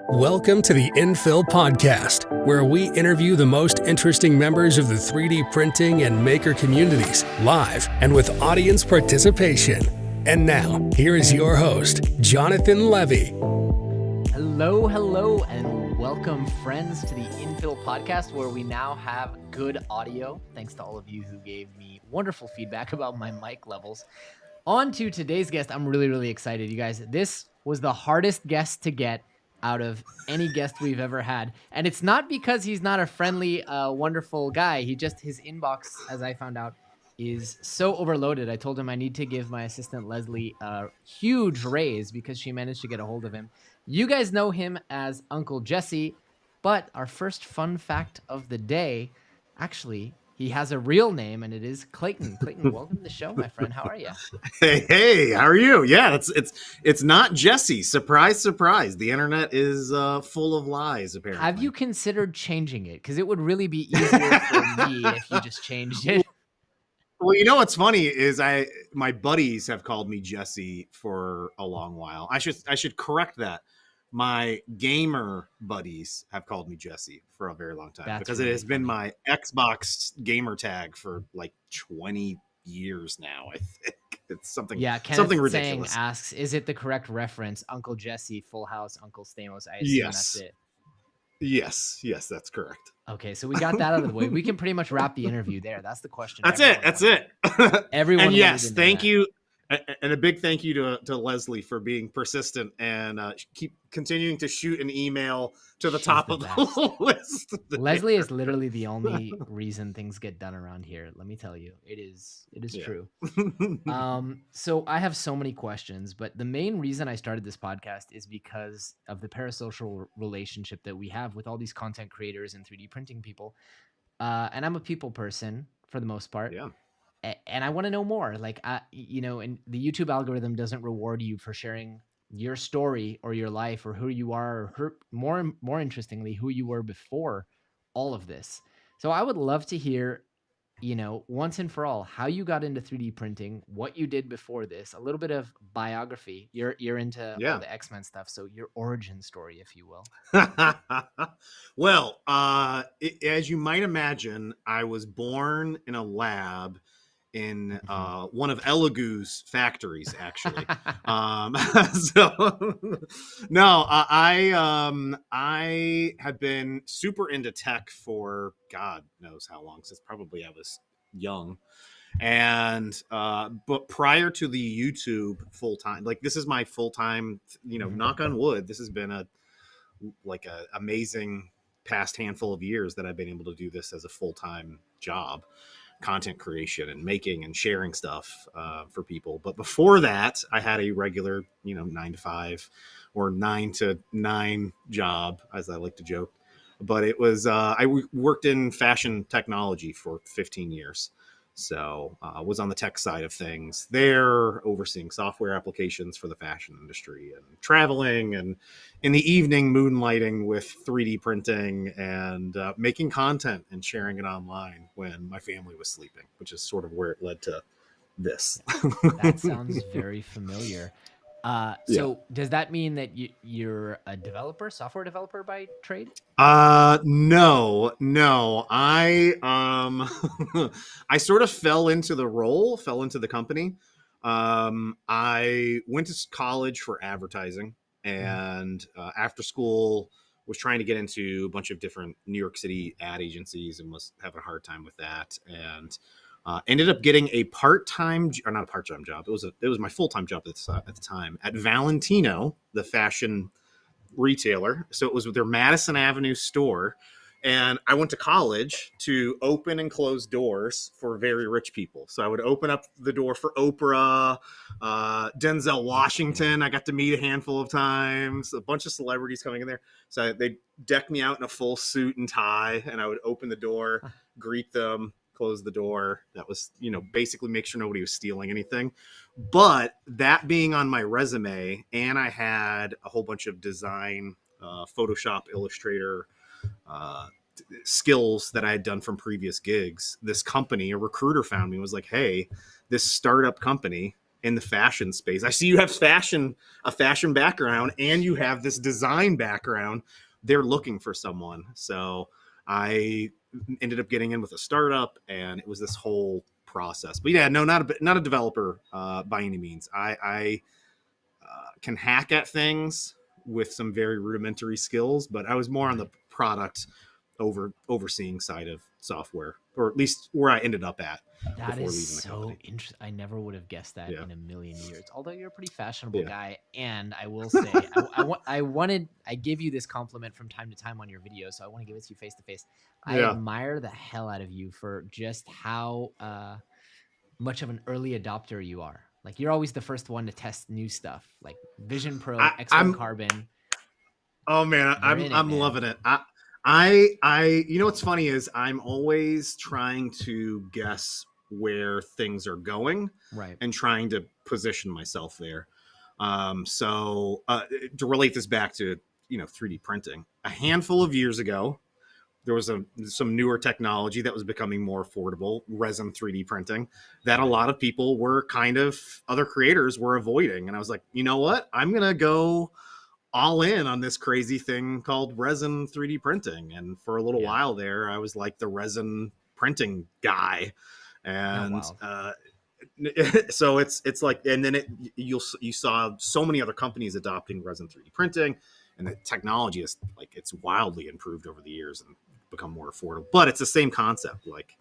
Welcome to the Infill Podcast, where we interview the most interesting members of the 3D printing and maker communities, live and with audience participation. And now, here is your host, Jonathan Levy. Hello, and welcome, friends, to the Infill Podcast, where we now have good audio, thanks to all of you who gave me wonderful feedback about my mic levels. On to today's guest. I'm really excited, you guys. This was the hardest guest to get out of any guest we've ever had. And it's not because he's not a friendly, wonderful guy. His inbox, as I found out, is so overloaded. I told him I need to give my assistant Leslie a huge raise because she managed to get a hold of him. You guys know him as Uncle Jessy, but our first fun fact of the day, actually, he has a real name, and it is Clayton. Clayton, welcome to the show, my friend. How are you? Hey, how are you? Yeah, it's not Jesse. Surprise. The internet is full of lies, apparently. Have you considered changing it? Because it would really be easier for me if you just changed it. Well, you know what's funny is my buddies have called me Jesse for a long while. I should correct that. My gamer buddies have called me Jesse for a very long time because it has been my Xbox gamer tag for like 20 years now. I think it's something ridiculous. Asks, is it the correct reference? Uncle Jesse, Full House, Uncle Stamos. I assume that's it. Yes, that's correct. Okay, so we got that out of the way. We can pretty much wrap the interview there. That's the question. That's it. Everyone. And yes, thank you. And a big thank you to Leslie for being persistent and keep continuing to shoot an email to the top of the list. Leslie is literally the only reason things get done around here. Let me tell you, it is true. So I have so many questions, but the main reason I started this podcast is because of the parasocial relationship that we have with all these content creators and 3D printing people. And I'm a people person for the most part. Yeah. And I want to know more. Like, and the YouTube algorithm doesn't reward you for sharing your story or your life or who you are, or more interestingly, who you were before all of this. So I would love to hear, once and for all, how you got into 3D printing, what you did before this, a little bit of biography. You're into all the X-Men stuff, so your origin story, if you will. Well, as you might imagine, I was born in a lab in one of Elegoo's factories, actually. I had been super into tech for God knows how long, since probably I was young. And but prior to the YouTube full-time, like this is my full-time, knock on wood, this has been a amazing past handful of years that I've been able to do this as a full-time job. Content creation and making and sharing stuff for people. But before that, I had a regular, 9 to 5 or 9 to 9 job, as I like to joke. But it was, I worked in fashion technology for 15 years. So I was on the tech side of things there, overseeing software applications for the fashion industry and traveling, and in the evening moonlighting with 3D printing and making content and sharing it online when my family was sleeping, which is sort of where it led to this. That sounds very familiar. So does that mean that you're a developer, software developer by trade? No. I I sort of fell into the company. I went to college for advertising, and after school was trying to get into a bunch of different New York City ad agencies and was having a hard time with that. And ended up getting a not a part-time job. It was my full-time job at the time at Valentino, the fashion retailer. So it was with their Madison Avenue store. And I went to college to open and close doors for very rich people. So I would open up the door for Oprah, Denzel Washington. I got to meet a handful of times, a bunch of celebrities coming in there. So they decked me out in a full suit and tie, and I would open the door, greet them, close the door. That was, basically make sure nobody was stealing anything. But that being on my resume, and I had a whole bunch of design, Photoshop, Illustrator, skills that I had done from previous gigs. This company, a recruiter found me and was like, hey, this startup company in the fashion space. I see you have a fashion background, and you have this design background. They're looking for someone. So I ended up getting in with a startup, and it was this whole process. But yeah, no, not a developer by any means. I can hack at things with some very rudimentary skills, but I was more on the product overseeing side of software, or at least where I ended up at That before is leaving the so company. interesting. I never would have guessed that Yeah. in a million years. Although you're a pretty fashionable Yeah. guy, and I will say, I give you this compliment from time to time on your videos, so I want to give it to you face to face. I Yeah. admire the hell out of you for just how much of an early adopter you are. Like you're always the first one to test new stuff, like Vision Pro, X1 I'm Carbon. Oh man, You're in it, I'm man. loving it. I you know what's funny is I'm always trying to guess where things are going Right. and trying to position myself there. So to relate this back to 3D printing, a handful of years ago, there was some newer technology that was becoming more affordable, resin 3D printing, that a lot of people were other creators were avoiding. And I was like, you know what? I'm gonna go all in on this crazy thing called resin 3D printing. And for a little while there, I was like the resin printing guy. And so it's like, and then you saw so many other companies adopting resin 3D printing, and the technology is like, it's wildly improved over the years and become more affordable. But it's the same concept, like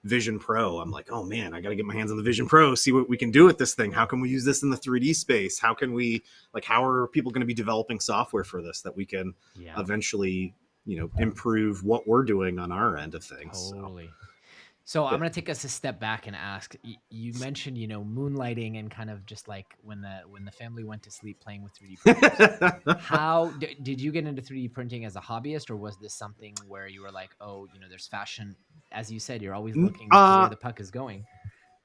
Vision Pro. I'm like, oh man, I got to get my hands on the Vision Pro, see what we can do with this thing. How can we use this in the 3D space? How are people going to be developing software for this that we can eventually, improve what we're doing on our end of things? Totally. So I'm going to take us a step back and ask, you mentioned, moonlighting and kind of just like when the family went to sleep playing with 3D printers. How did you get into 3D printing as a hobbyist, or was this something where you were like, oh, there's fashion, as you said, you're always looking for where the puck is going.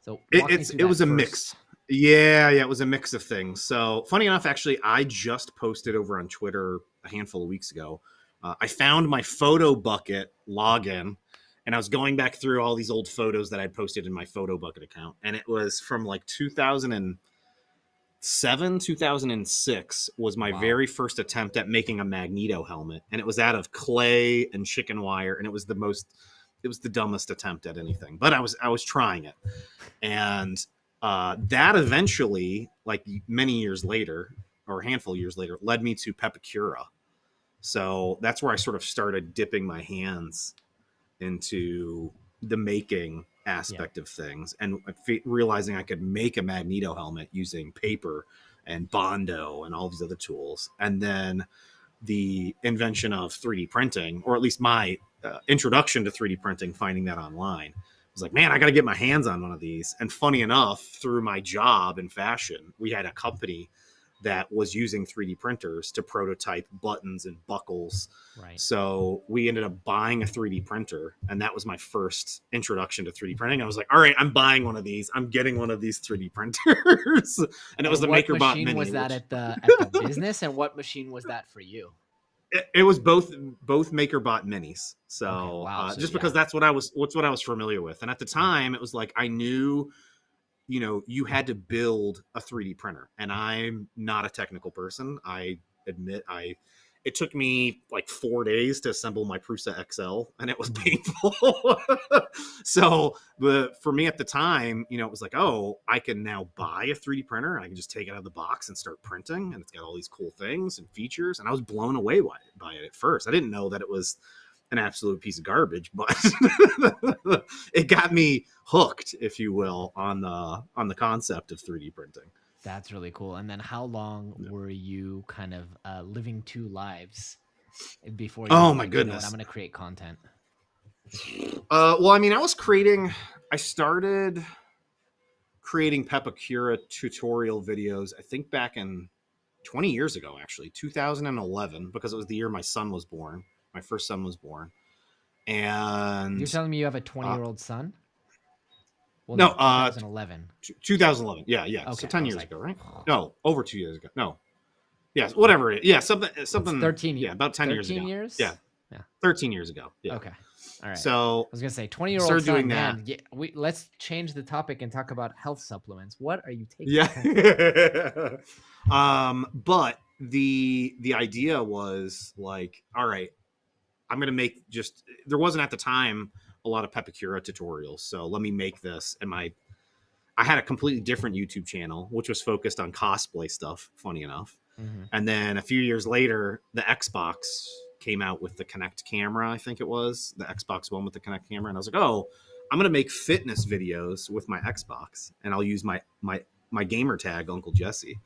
So it was a mix. Yeah, it was a mix of things. So funny enough, actually, I just posted over on Twitter a handful of weeks ago. I found my photo bucket login, and I was going back through all these old photos that I'd posted in my photo bucket account. And it was from like 2007, 2006 was my very first attempt at making a Magneto helmet. And it was out of clay and chicken wire. And it was the dumbest attempt at anything, but I was trying it. And that eventually, like many years later, or a handful of years later, led me to Pepakura. So that's where I sort of started dipping my hands into the making aspect of things, and realizing I could make a Magneto helmet using paper and Bondo and all these other tools. And then the invention of 3D printing, or at least my introduction to 3D printing, finding that online, I was like, man, I got to get my hands on one of these. And funny enough, through my job in fashion, we had a company that was using 3D printers to prototype buttons and buckles. Right. So we ended up buying a 3D printer, and that was my first introduction to 3D printing. I was like, all right, I'm buying one of these. I'm getting one of these 3D printers. And it was the MakerBot Mini. What machine was that at the business, and what machine was that for you? It was both MakerBot Minis. So, because that's what I was familiar with. And at the time, it was like, I knew, you had to build a 3D printer, and I'm not a technical person. I admit it took me like 4 days to assemble my Prusa XL, and it was painful. So for me at the time, it was like, oh, I can now buy a 3D printer, and I can just take it out of the box and start printing, and it's got all these cool things and features. And I was blown away by it at first. I didn't know that it was an absolute piece of garbage, but it got me hooked, if you will, on the concept of 3D printing. That's really cool. And then how long were you kind of living two lives before you my goodness, I'm going to create content? Well, I mean, I started creating Pepakura tutorial videos, I think back in 20 years ago, actually, 2011, because it was the year my son was born. My first son was born. And you're telling me you have a 20-year-old son? Well, no, 2011. 2011. Yeah. Okay, so 10 years ago, right? No, over 2 years ago. No. Yes, whatever it is. Yeah, something. It's 13 years. Yeah, about 10 years ago. Years? Yeah. 13 years ago. Yeah. Okay. All right. So I was gonna say 20-year-old started son, doing man. Yeah, let's change the topic and talk about health supplements. What are you taking? Yeah. But the idea was like, all right, I'm gonna make just there wasn't at the time a lot of Pepicura tutorials, so let me make this. And I had a completely different YouTube channel, which was focused on cosplay stuff, funny enough. Mm-hmm. And then a few years later, the Xbox came out with the Kinect camera, I think it was the Xbox One with the Kinect camera. And I was like, oh, I'm going to make fitness videos with my Xbox and I'll use my gamer tag, Uncle Jessy.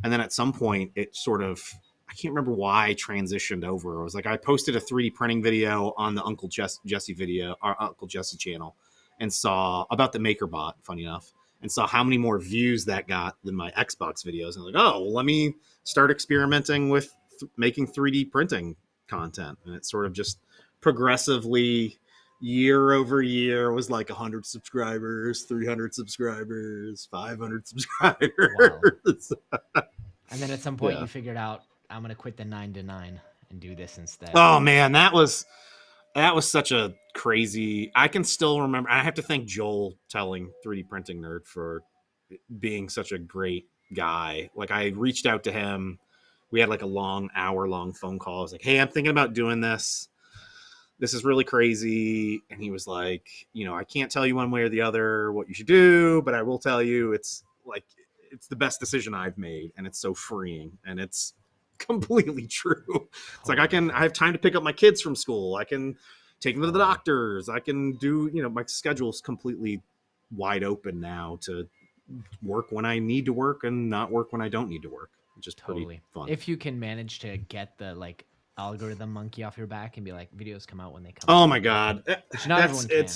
And then at some point it sort of, I can't remember why I transitioned over. It was like, I posted a 3D printing video on the Uncle Jessy video, our Uncle Jessy channel, and saw about the MakerBot, funny enough, and saw how many more views that got than my Xbox videos. And I'm like, oh, well, let me start experimenting with making 3D printing content. And it sort of just progressively, year over year, was like 100 subscribers, 300 subscribers, 500 subscribers. Wow. And then at some point Yeah. you figured out, I'm going to quit the 9 to 9 and do this instead. Oh, man, that was such a crazy. I can still remember. I have to thank Joel Telling, 3D Printing Nerd, for being such a great guy. Like, I reached out to him. We had like a long hour-long phone call. I was like, hey, I'm thinking about doing this. This is really crazy. And he was like, I can't tell you one way or the other what you should do, but I will tell you it's the best decision I've made. And it's so freeing. And it's completely true. It's like, I have time to pick up my kids from school. I can take them to the doctors. I can do, my schedule's completely wide open now to work when I need to work and not work when I don't need to work. It's just pretty fun. If you can manage to get the algorithm monkey off your back and be like, videos come out when they come out. out. Oh my God. Everyone can.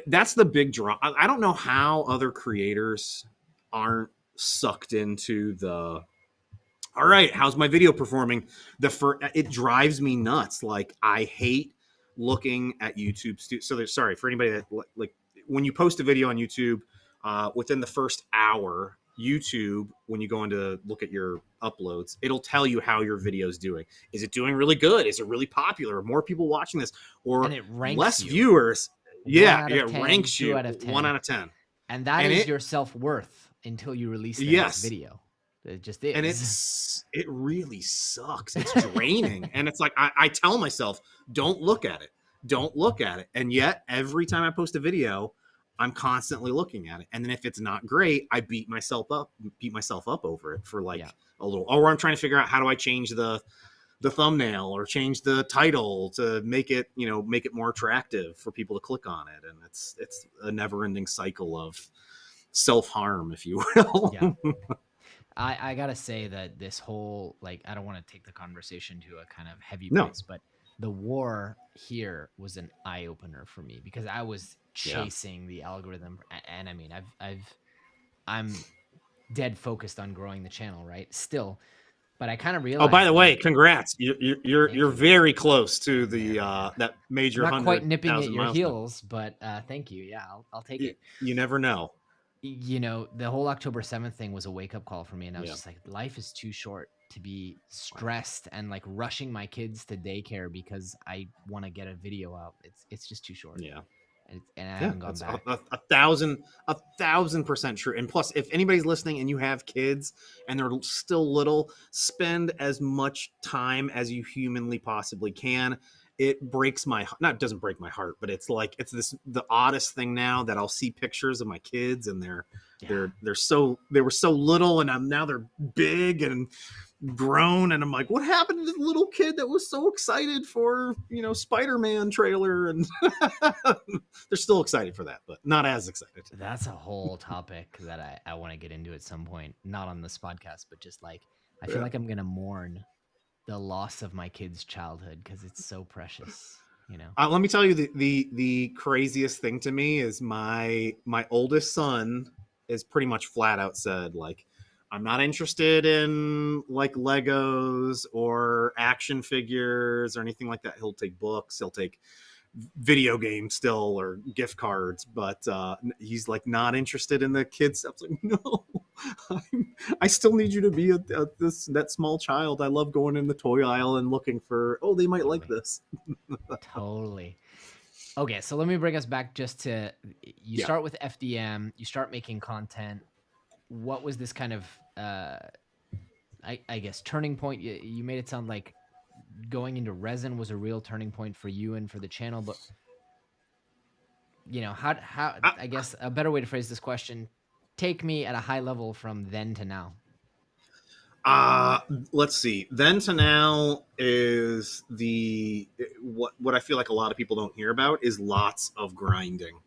That's the big draw. I don't know how other creators aren't sucked into the, all right, how's my video performing? It drives me nuts. Like, I hate looking at YouTube. Sorry for anybody that, like, when you post a video on YouTube, within the first hour, YouTube, when you go in to look at your uploads, it'll tell you how your video is doing. Is it doing really good? Is it really popular? Are more people watching this? Or and it ranks less you. viewers? Yeah, it 10, ranks you 2 out of 10. 1 out of 10. And that is your self-worth until you release the next video. It just is. And it really sucks. It's draining. And it's like, I tell myself, don't look at it. Don't look at it. And yet every time I post a video, I'm constantly looking at it. And then if it's not great, I beat myself up over it for a little, or I'm trying to figure out how do I change the thumbnail or change the title to make it more attractive for people to click on it. And it's a never ending cycle of self-harm, if you will. Yeah. I gotta say that this whole, I don't want to take the conversation to a kind of heavy place, but the war here was an eye opener for me because I was chasing the algorithm, and I mean, I'm dead focused on growing the channel, right? Still, but I kind of realized. Oh, by the way, congrats! You're very close to the that major. I'm not quite nipping at your milestone. Heels, but thank you. Yeah, I'll take it. You never know. The whole October 7th thing was a wake-up call for me, and I was just like, life is too short to be stressed and rushing my kids to daycare because I want to get a video out. It's just too short. Yeah. And I haven't gone back. A 1,000% true. And plus, if anybody's listening and you have kids and they're still little, spend as much time as you humanly possibly can. It breaks it doesn't break my heart, but it's the oddest thing now that I'll see pictures of my kids and they were so little and now they're big and grown, and I'm like, what happened to the little kid that was so excited for Spider-Man trailer? And they're still excited for that, but not as excited. That's a whole topic that I want to get into at some point, not on this podcast, but just I feel like I'm gonna mourn the loss of my kid's childhood because it's so precious. Let me tell you, the craziest thing to me is my oldest son is pretty much flat out said, I'm not interested in Legos or action figures or anything like that. He'll take books. He'll take video game still or gift cards, but he's like not interested in the kids stuff. Like, no, I still need you to be that small child. I love going in the toy aisle and looking for, oh, they might like this. Totally. Okay, so let me bring us back just to, you Yeah. start with FDM, you start making content. What was this kind of, I guess, turning point? You made it sound like going into resin was a real turning point for you and for the channel, but how I guess a better way to phrase this question, take me at a high level from then to now. Let's see. Then to now is what I feel like a lot of people don't hear about is lots of grinding,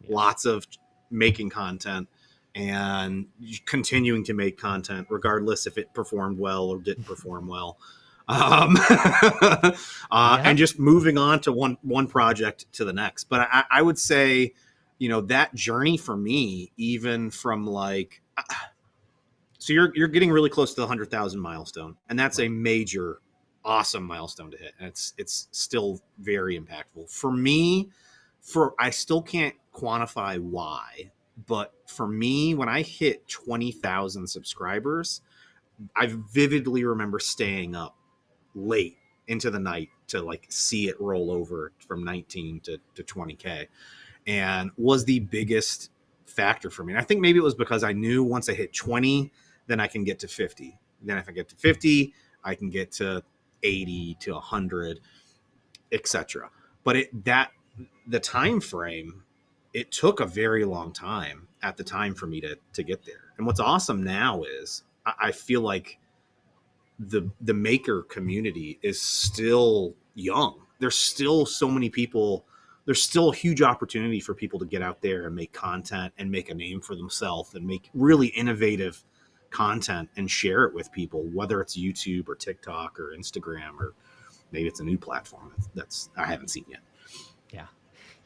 lots of making content and continuing to make content regardless if it performed well or didn't perform well. And just moving on to one project to the next. But I would say, that journey for me, even from like, so you're getting really close to the 100,000 milestone, and that's a major, awesome milestone to hit. And it's still very impactful for me. I still can't quantify why, but for me, when I hit 20,000 subscribers, I vividly remember staying up late into the night to like see it roll over from 19 to 20K, and was the biggest factor for me. And I think maybe it was because I knew once I hit 20, then I can get to 50. Then if I get to 50, I can get to 80 to 100, etc. But the time frame, it took a very long time at the time for me to get there. And what's awesome now is I feel like the maker community is still young. There's still so many people. There's still a huge opportunity for people to get out there and make content and make a name for themselves and make really innovative content and share it with people, whether it's YouTube or TikTok or Instagram, or maybe it's a new platform that's I haven't seen yet.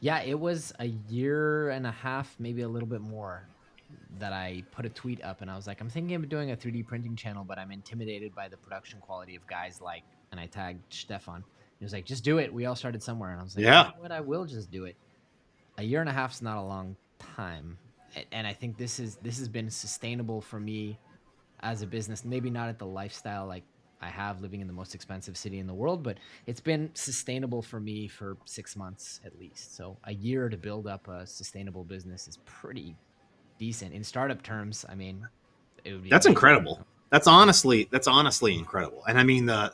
Yeah, it was a year and a half, maybe a little bit more, that I put a tweet up and I was like, I'm thinking of doing a 3D printing channel, but I'm intimidated by the production quality of guys like, and I tagged Stefan. He was like, just do it. We all started somewhere. And I was like, yeah, you know what? I will just do it. A year and a half is not a long time. And I think this has been sustainable for me as a business, maybe not at the lifestyle like I have living in the most expensive city in the world, but it's been sustainable for me for 6 months at least. So a year to build up a sustainable business is pretty decent in startup terms. I mean, it would be that's amazing. incredible. That's honestly incredible. And I mean the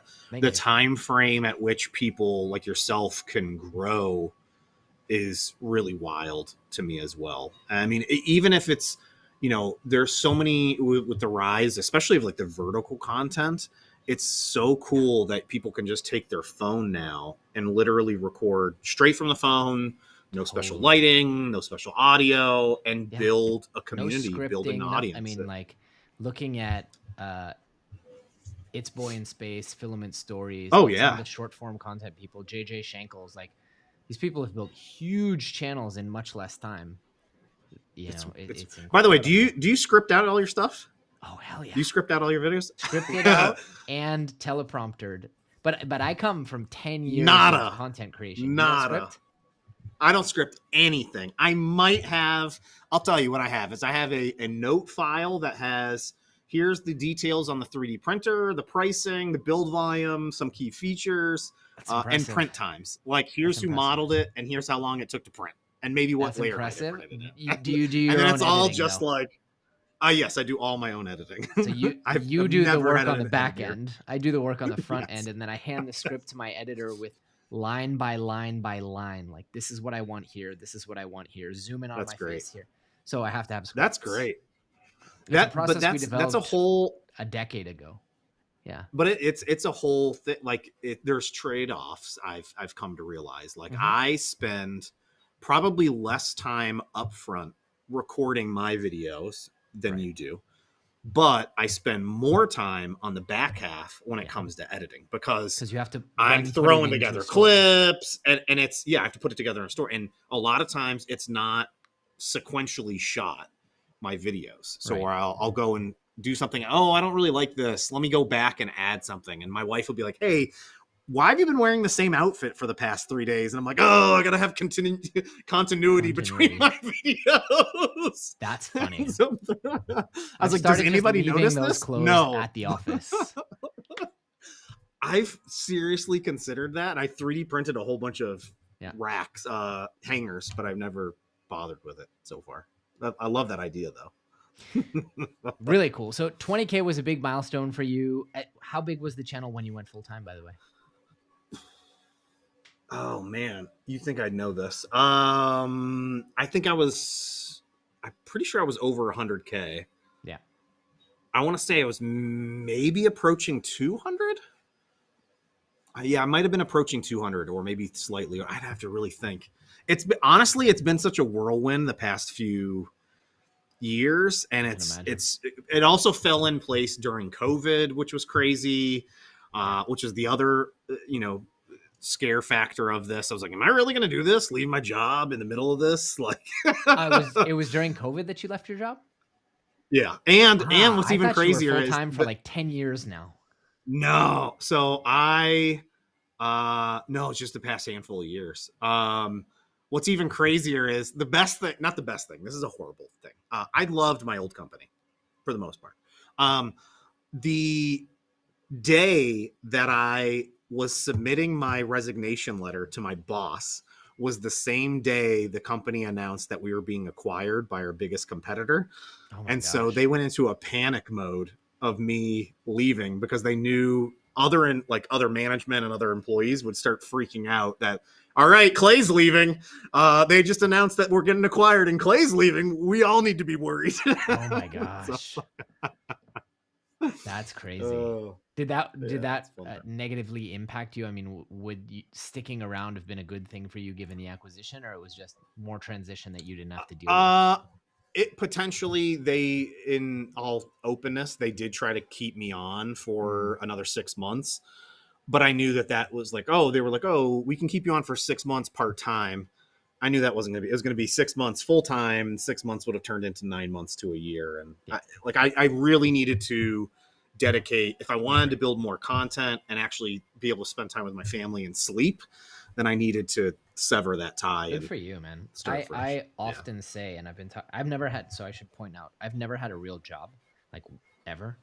time frame at which people like yourself can grow is really wild to me as well. I mean, even if it's, there's so many with the rise, especially of like the vertical content, it's so cool that people can just take their phone now and literally record straight from the phone, no special lighting, no special audio, and build a community, build an audience. I mean, like looking at It's Boy in Space, Filament Stories. Oh, some of the short form content people, JJ Shankles, like these people have built huge channels in much less time. It's by the way, do you script out all your stuff? Oh, hell yeah. Do you script out all your videos? Scripted out and telepromptered. But I come from 10 years of content creation. Nada. I don't script anything. I might have, I'll tell you what I have is I have a note file that has, here's the details on the 3D printer, the pricing, the build volume, some key features, and print times. Like here's who modeled it and here's how long it took to print. And maybe what layer I printed it. Do you do your and then own it's all editing, just though? Like, yes, I do all my own editing. So you do the work on the back end. I do the work on the front end, and then I hand the script to my editor with line by line by line. Like, this is what I want here. This is what I want here. Zoom in on my face here. So I have to have scripts. That's great. That's a whole a decade ago. Yeah. But it's a whole thing. Like there's trade-offs I've come to realize. Like I spend probably less time upfront recording my videos than you do, but I spend more time on the back half when it comes to editing because you have to. I'm throwing together clips and it's I have to put it together in a story, and a lot of times it's not sequentially shot my videos, so I'll go and do something. Oh, I don't really like this. Let me go back and add something, and my wife will be like, "Hey, why have you been wearing the same outfit for the past 3 days? And I'm like, oh, I gotta have continuity between my videos. That's funny. So, I I've was like, does started just anybody leaving notice those this? clothes No. at the office. I've seriously considered that. I 3D printed a whole bunch of Yeah. racks, hangers, but I've never bothered with it so far. I love that idea though. Really cool. So 20K was a big milestone for you. How big was the channel when you went full time, by the way? Oh man, you think I'd know this? I think I'm pretty sure I was over 100K. Yeah. I want to say I was maybe approaching 200. Yeah, I might have been approaching 200 or maybe slightly. I'd have to really think. Honestly, it's been such a whirlwind the past few years, and it also fell in place during COVID, which was crazy, which is the other, scare factor of this. I was like, am I really going to do this? Leave my job in the middle of this? Like, it was during COVID that you left your job? Yeah. And what's even crazier you were is full-time for like 10 years now. No. So no, it's just the past handful of years. What's even crazier is not the best thing. This is a horrible thing. I loved my old company for the most part. The day that I was submitting my resignation letter to my boss was the same day the company announced that we were being acquired by our biggest competitor. So they went into a panic mode of me leaving because they knew other management and other employees would start freaking out that, all right, Clay's leaving. They just announced that we're getting acquired and Clay's leaving. We all need to be worried. Oh my gosh. That's crazy. Did that negatively impact you? I mean, would sticking around have been a good thing for you given the acquisition, or it was just more transition that you didn't have to deal with? It potentially, in all openness, they did try to keep me on for another 6 months, but I knew that was like, they were like, we can keep you on for 6 months part-time. I knew that wasn't going to be, it was going to be 6 months full-time. 6 months would have turned into 9 months to a year. And I really needed to dedicate, if I wanted to build more content and actually be able to spend time with my family and sleep, then I needed to sever that tie. Good for you, man. I often say, and I've never had, so I should point out, I've never had a real job, like ever.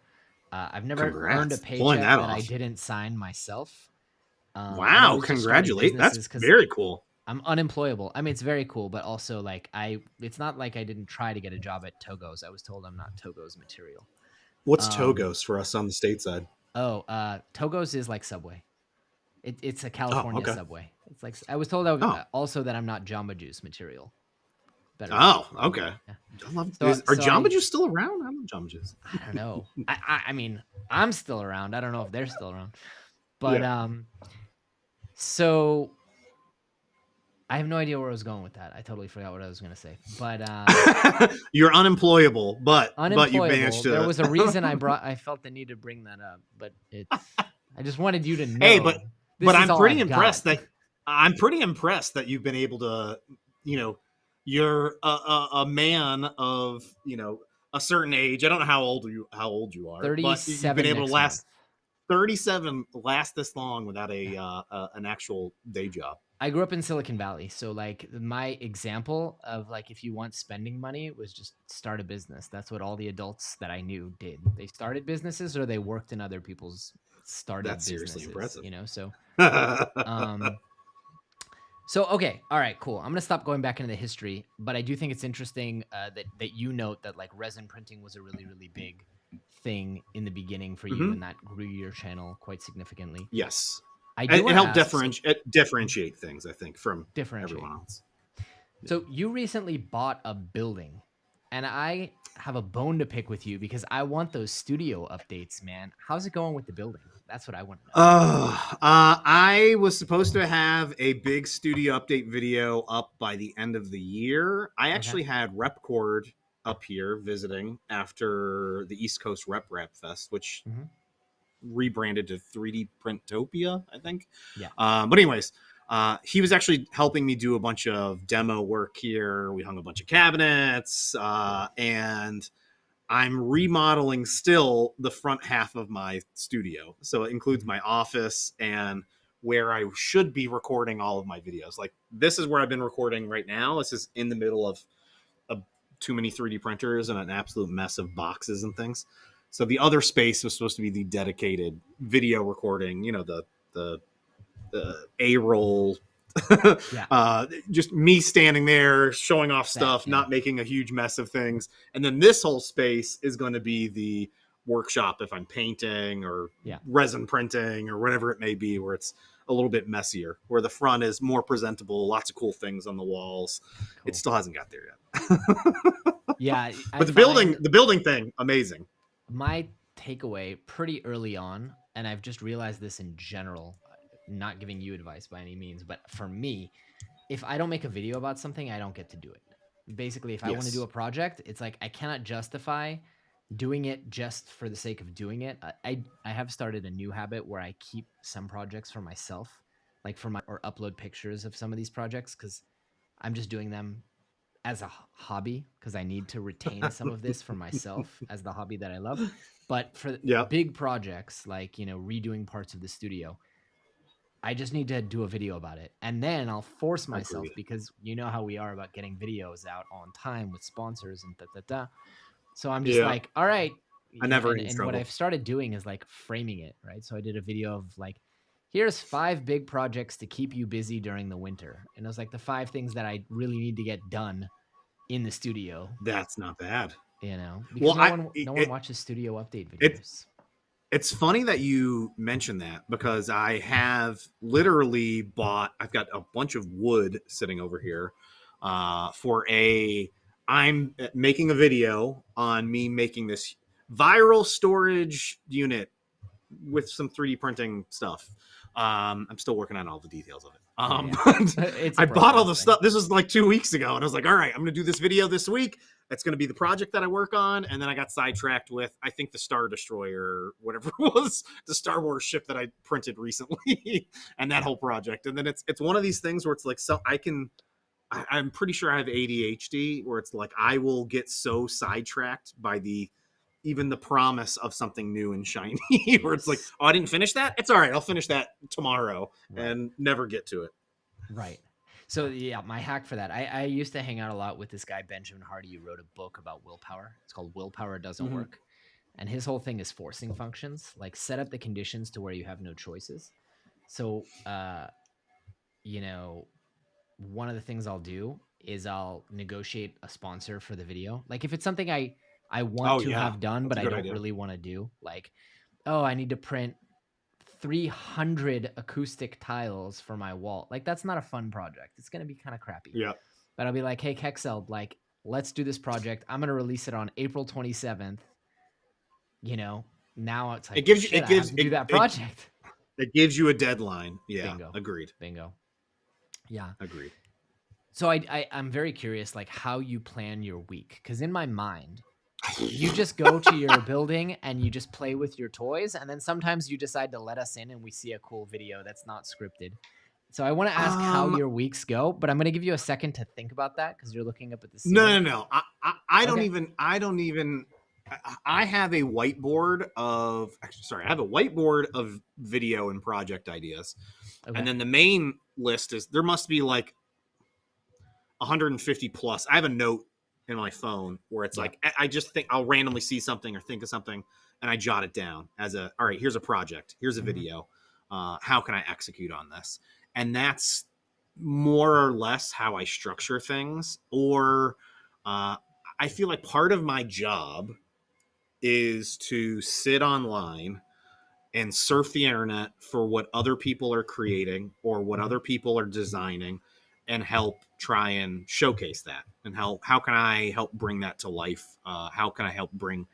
I've never earned a paycheck that I didn't sign myself. Wow, congratulate. That's very cool. I'm unemployable. I mean, it's very cool, but also like it's not like I didn't try to get a job at Togo's. I was told I'm not Togo's material. What's Togo's for us on the stateside? Togo's is like Subway. It's a California Subway. It's like, I was told also that I'm not Jamba Juice material. Okay. Yeah. Are Jamba Juice still around? I love Jamba Juice. I don't know. I mean, I'm still around. I don't know if they're still around. But so I have no idea where I was going with that. I totally forgot what I was going to say. But you're unemployable, but you managed to. There was a reason I felt the need to bring that up, but I just wanted you to know. Hey, but I'm pretty impressed that you've been able to, you're a man of, a certain age. I don't know how old you are. 37. But you've been able to last 37, last this long without an actual day job. I grew up in Silicon Valley, so like my example of like if you want spending money was just start a business. That's what all the adults that I knew did. They started businesses or they worked in other people's started That's businesses. Seriously impressive. So okay, all right, cool. I'm gonna stop going back into the history, but I do think it's interesting that you note that like resin printing was a really, really big thing in the beginning for you, and that grew your channel quite significantly. Yes. It helped differentiate things, I think, from everyone else. So you recently bought a building, and I have a bone to pick with you because I want those studio updates, man. How's it going with the building? That's what I want to know. I was supposed to have a big studio update video up by the end of the year. I actually had Repcord up here visiting after the East Coast Rep Fest, which rebranded to 3D Printopia, I think. Yeah. But anyways, he was actually helping me do a bunch of demo work here. We hung a bunch of cabinets, and I'm remodeling still the front half of my studio. So it includes my office and where I should be recording all of my videos. Like this is where I've been recording right now. This is in the middle of too many 3D printers and an absolute mess of boxes and things. So the other space was supposed to be the dedicated video recording, you know, the A-roll, just me standing there showing off stuff, not making a huge mess of things. And then this whole space is going to be the workshop if I'm painting or resin printing or whatever it may be, where it's a little bit messier, where the front is more presentable, lots of cool things on the walls. Cool. It still hasn't got there yet. But the building thing, amazing. My takeaway pretty early on, and I've just realized this in general, not giving you advice by any means, but for me, if I don't make a video about something, I don't get to do it. Basically, if I want to do a project, it's like I cannot justify doing it just for the sake of doing it. I have started a new habit where I keep some projects for myself, like or upload pictures of some of these projects, because I'm just doing them as a hobby, because I need to retain some of this for myself as the hobby that I love. But for big projects, like, you know, redoing parts of the studio, I just need to do a video about it. And then I'll force myself, because you know how we are about getting videos out on time with sponsors and da-da-da. So I'm just like, all right. I never and what I've started doing is like framing it, right? So I did a video of like, here's 5 big projects to keep you busy during the winter. And it was like the 5 things that I really need to get done in the studio. That's not bad. You know, because no one watches studio update videos. It's funny that you mentioned that, because I have literally I've got a bunch of wood sitting over here I'm making a video on me making this viral storage unit with some 3D printing stuff. I'm still working on all the details of it. I bought all the stuff. This was like 2 weeks ago, and I was like, all right, I'm going to do this video this week. That's going to be the project that I work on. And then I got sidetracked with, I think, the Star Destroyer, whatever it was, the Star Wars ship that I printed recently, and that whole project. And then it's one of these things where it's like, so I'm pretty sure I have ADHD, where it's like I will get so sidetracked by even the promise of something new and shiny, where it's like, oh, I didn't finish that. It's all right. I'll finish that tomorrow, and never get to it. Right. So yeah, my hack for that, I used to hang out a lot with this guy, Benjamin Hardy, who wrote a book about willpower. It's called Willpower Doesn't Work. And his whole thing is forcing functions, like set up the conditions to where you have no choices. So, you know, one of the things I'll do is I'll negotiate a sponsor for the video. Like if it's something I want to have done, but I don't really want to do, like, oh, I need to print 300 acoustic tiles for my wall. Like that's not a fun project. It's going to be kind of crappy. Yeah. But I'll be like, hey, Kexel, like, let's do this project. I'm going to release it on April 27th. You know, now it's like, it gives do that project. It gives you a deadline. Yeah. Bingo. Agreed. Bingo. Yeah. Agreed. So I'm very curious, like how you plan your week. Cause in my mind, you just go to your building and you just play with your toys. And then sometimes you decide to let us in and we see a cool video that's not scripted. So I want to ask how your weeks go, but I'm going to give you a second to think about that, because you're looking up at the ceiling. No. I don't even. I have a whiteboard of. Actually, I have a whiteboard of video and project ideas, and then the main list is there must be like 150 plus. I have a note in my phone where it's like I just think I'll randomly see something or think of something and I jot it down as all right, here's a project, here's a video, how can I execute on this? And that's more or less how I structure things. Or I feel like part of my job is to sit online and surf the internet for what other people are creating or what other people are designing, and help try and showcase that. And how can I help bring that to life? How can I help bring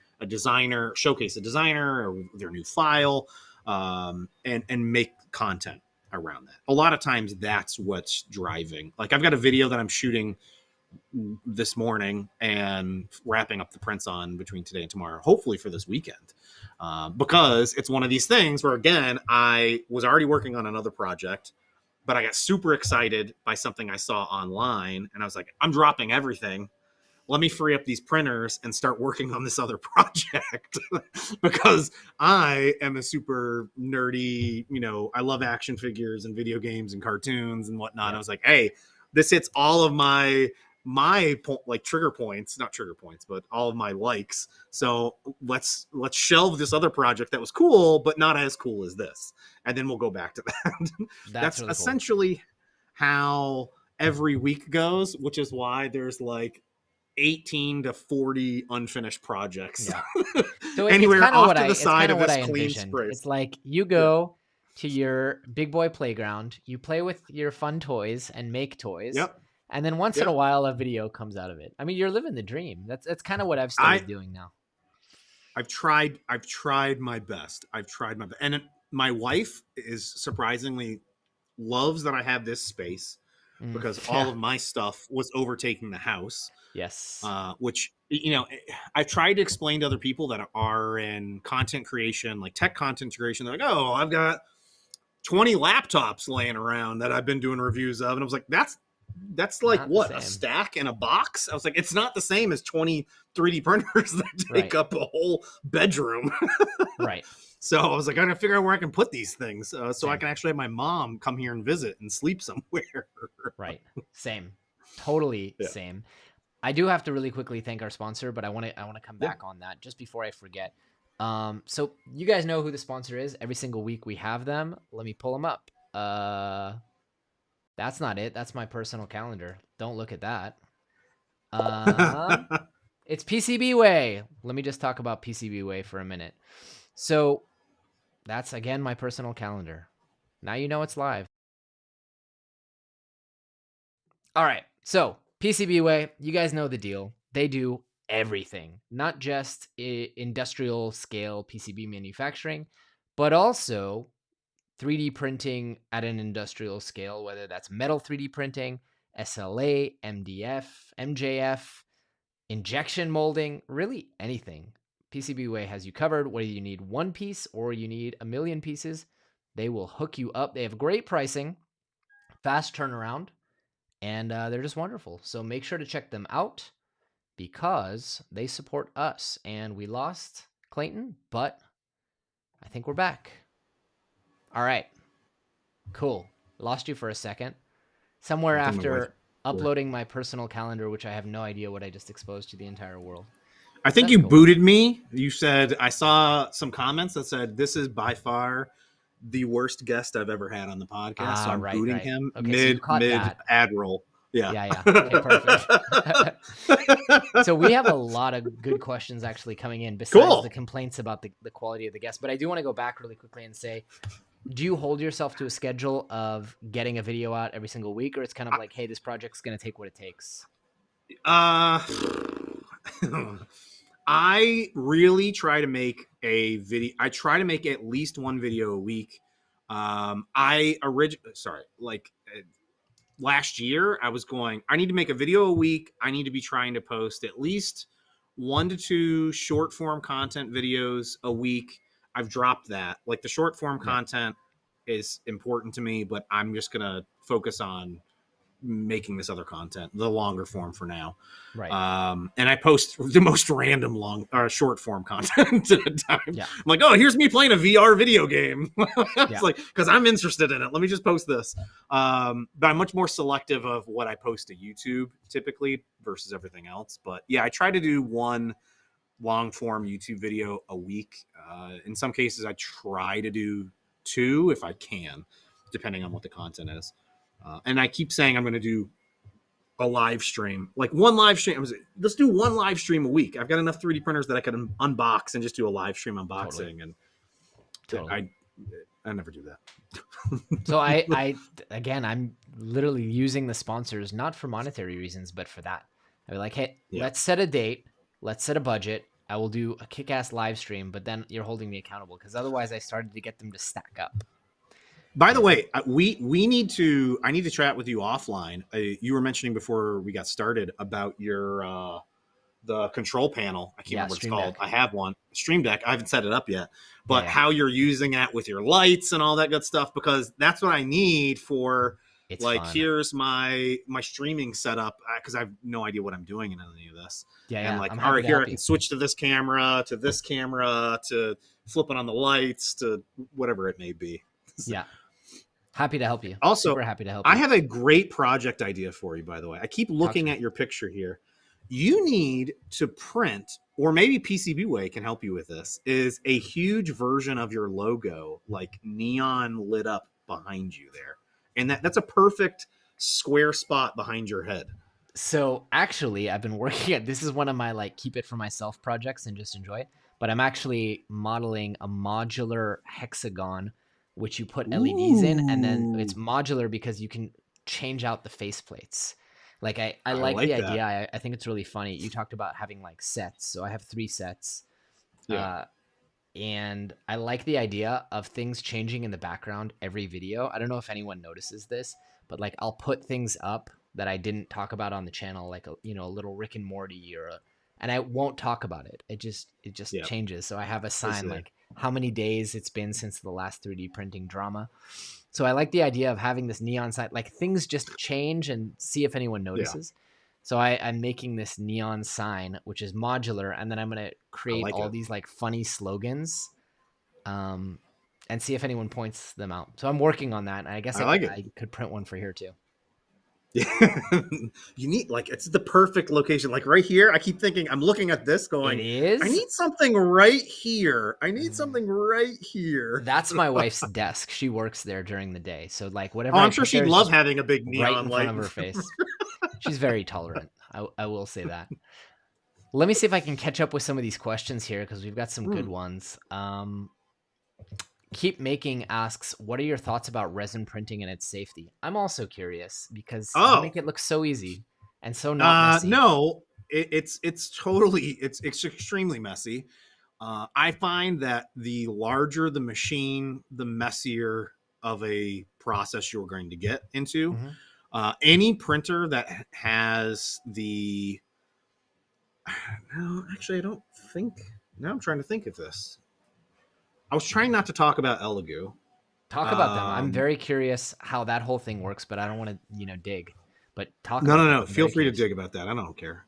showcase a designer or their new file, and make content around that. A lot of times that's what's driving. Like I've got a video that I'm shooting this morning and wrapping up the prints on between today and tomorrow, hopefully for this weekend, because it's one of these things where, again, I was already working on another project, but I got super excited by something I saw online, and I was like, I'm dropping everything. let me free up these printers and start working on this other project because I am a super nerdy, I love action figures and video games and cartoons and whatnot. Yeah. I was like, hey, this hits all of my like trigger points, not trigger points, but all of my likes. So let's shelve this other project that was cool, but not as cool as this. And then we'll go back to that. That's really essentially how every week goes, which is why there's like 18 to 40 unfinished projects. Yeah. So anywhere it's off what to the side of what this I clean envisioned. spray. It's like you go to your big boy playground, you play with your fun toys and make toys. Yep. And then once in a while, a video comes out of it. I mean, you're living the dream. That's kind of what I've started doing now. I've tried my best. And my wife is surprisingly loves that I have this space because all of my stuff was overtaking the house. Yes. Which, I've tried to explain to other people that are in content creation, like tech content creation. They're like, oh, I've got 20 laptops laying around that I've been doing reviews of. And I was like, that's like what, a stack in a box? I was like, it's not the same as 20 3D printers that take up a whole bedroom. Right. So I was like, I gotta figure out where I can put these things so I can actually have my mom come here and visit and sleep somewhere. Right. Same. Totally same. I do have to really quickly thank our sponsor, but I want to come back on that just before I forget. So you guys know who the sponsor is. Every single week we have them. Let me pull them up. That's not it. That's my personal calendar. Don't look at that. It's PCBWay. Let me just talk about PCBWay for a minute. So that's, again, my personal calendar. Now you know it's live. All right. So PCBWay, you guys know the deal. They do everything, not just industrial scale PCB manufacturing, but also 3D printing at an industrial scale, whether that's metal 3D printing, SLA, MDF, MJF, injection molding, really anything. PCBWay has you covered. Whether you need one piece or you need a million pieces, they will hook you up. They have great pricing, fast turnaround, and they're just wonderful. So make sure to check them out because they support us. And we lost Clayton, but I think we're back. All right. Cool. Lost you for a second. Somewhere after uploading my personal calendar, which I have no idea what I just exposed to the entire world. I think you booted me. You said, I saw some comments that said, this is by far the worst guest I've ever had on the podcast. So I'm booting him mid Admiral. Yeah. Okay, perfect. So we have a lot of good questions actually coming in besides the complaints about the quality of the guest. But I do want to go back really quickly and say, do you hold yourself to a schedule of getting a video out every single week, or it's kind of like, hey, this project's going to take what it takes? I really try to make a video. I try to make at least one video a week. Last year I was going, I need to make a video a week. I need to be trying to post at least 1 to 2 short form content videos a week. I've dropped that. Like the short form content is important to me, but I'm just going to focus on making this other content, the longer form for now. Right. And I post the most random short form content at a time. Yeah. I'm like, oh, here's me playing a VR video game. It's like, because I'm interested in it. Let me just post this. But I'm much more selective of what I post to YouTube typically versus everything else. But yeah, I try to do one long form YouTube video a week. In some cases, I try to do 2 if I can, depending on what the content is. And I keep saying I'm going to do a live stream, like one live stream. Let's do one live stream a week. I've got enough 3D printers that I can unbox and just do a live stream unboxing. Totally. And I never do that. So I'm literally using the sponsors, not for monetary reasons, but for that. I'd be like, hey, let's set a date. Let's set a budget. I will do a kick-ass live stream, but then you're holding me accountable because otherwise I started to get them to stack up. By the way, I need to chat with you offline. You were mentioning before we got started about your the control panel. I can't remember what it's called. I have one. Stream Deck. I haven't set it up yet. But how you're using that with your lights and all that good stuff, because that's what I need for It's Like, fun. here's my streaming setup, because I have no idea what I'm doing in any of this. Yeah, And yeah. like, I'm all happy right, to here I help can you. switch to this camera, to flipping on the lights, to whatever it may be. Yeah. Happy to help you. Also, Super happy to help I you. have a great project idea for you, by the way. I keep Talk to looking me. at your picture here. You need to print, or maybe PCB Way can help you with this, is a huge version of your logo, like neon lit up behind you there. And that's a perfect square spot behind your head. So actually, I've been working at this is one of my like keep it for myself projects and just enjoy it. But I'm actually modeling a modular hexagon, which you put LEDs in, and then it's Ooh, modular because you can change out the faceplates. Like I I like the like that. idea. I think it's really funny. You talked about having like sets, so I have 3 sets. Yeah, Uh, and I like the idea of things changing in the background every video. I don't know if anyone notices this, but like I'll put things up that I didn't talk about on the channel, like a little Rick and Morty and I won't talk about it. It just yeah, changes. So I have a I sign see. like how many days it's been since the last 3D printing drama. So I like the idea of having this neon sign, like things just change and see if anyone Yeah, notices. So I'm making this neon sign, which is modular, and then I'm gonna I create like all it. these like funny slogans, um, and see if anyone points them out. So I'm working on that, and I guess I I like could it. I could print one for here too. Yeah. You need, like, it's the perfect location. Like right here, I keep thinking, I'm looking at this It going, I is. need something right here. I need something right here. That's my wife's desk. She works there during the day, so like Oh, whatever I I'm sure put there she'd is love just having a big right neon in front light. of her face. She's very tolerant. I will say that. Let me see if I can catch up with some of these questions here because we've got some good Hmm. ones. Keep Making asks, what are your thoughts about resin printing and its safety? I'm also curious because you Oh, make it look so easy and so not messy. no, it's totally, it's extremely messy. I find that the larger the machine, the messier of a process you're going to get into. Hmm. Any printer that has the, no, actually, I don't think. Now I'm trying to think of this. I was trying not to talk about Elegoo. Talk about them. I'm Um, very curious how that whole thing works, but I don't want to, dig. But talk no, about no, them. no. I'm Feel very free to curious. dig about that. I don't care.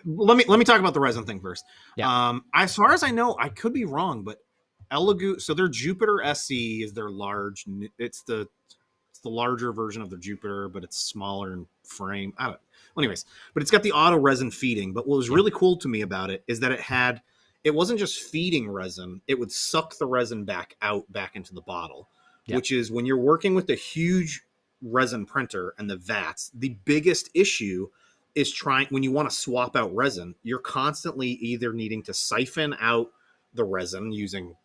Let me talk about the resin thing first. Yeah. As far as I know, I could be wrong, but Elegoo. So their Jupiter SE is their large. It's the larger version of the Jupiter, but it's smaller in frame. I don't. Well, anyways, but it's got the auto resin feeding. But what was Yeah. really cool to me about it is that it wasn't just feeding resin; it would suck the resin back into the bottle. Yeah. Which is, when you're working with a huge resin printer and the vats, the biggest issue is trying, when you want to swap out resin, you're constantly either needing to siphon out the resin using,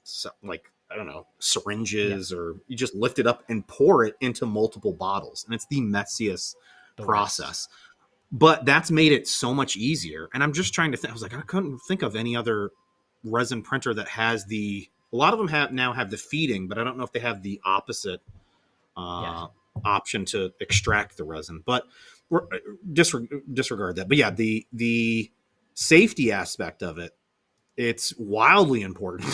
like, I don't know, Yeah. syringes, or you just lift it up and pour it into multiple bottles. And it's the messiest The worst. process. But that's made it so much easier. And I'm just trying to think, I was like, I couldn't think of any other resin printer that has a lot of them have the feeding, but I don't know if they have the opposite Yeah. uh, option to extract the resin. But disregard that. But yeah, the safety aspect of it, it's wildly important.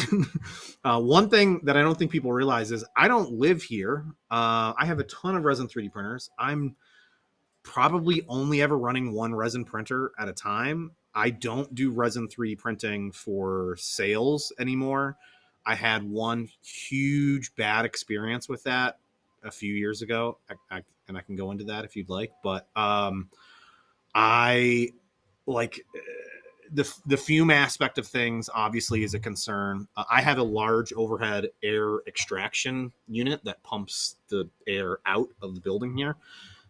One thing that I don't think people realize is I don't live here. I have a ton of resin 3D printers. I'm probably only ever running one resin printer at a time. I don't do resin 3D printing for sales anymore. I had one huge bad experience with that a few years ago, and I can go into that if you'd like. But I like the fume aspect of things. Obviously, is a concern. I have a large overhead air extraction unit that pumps the air out of the building here.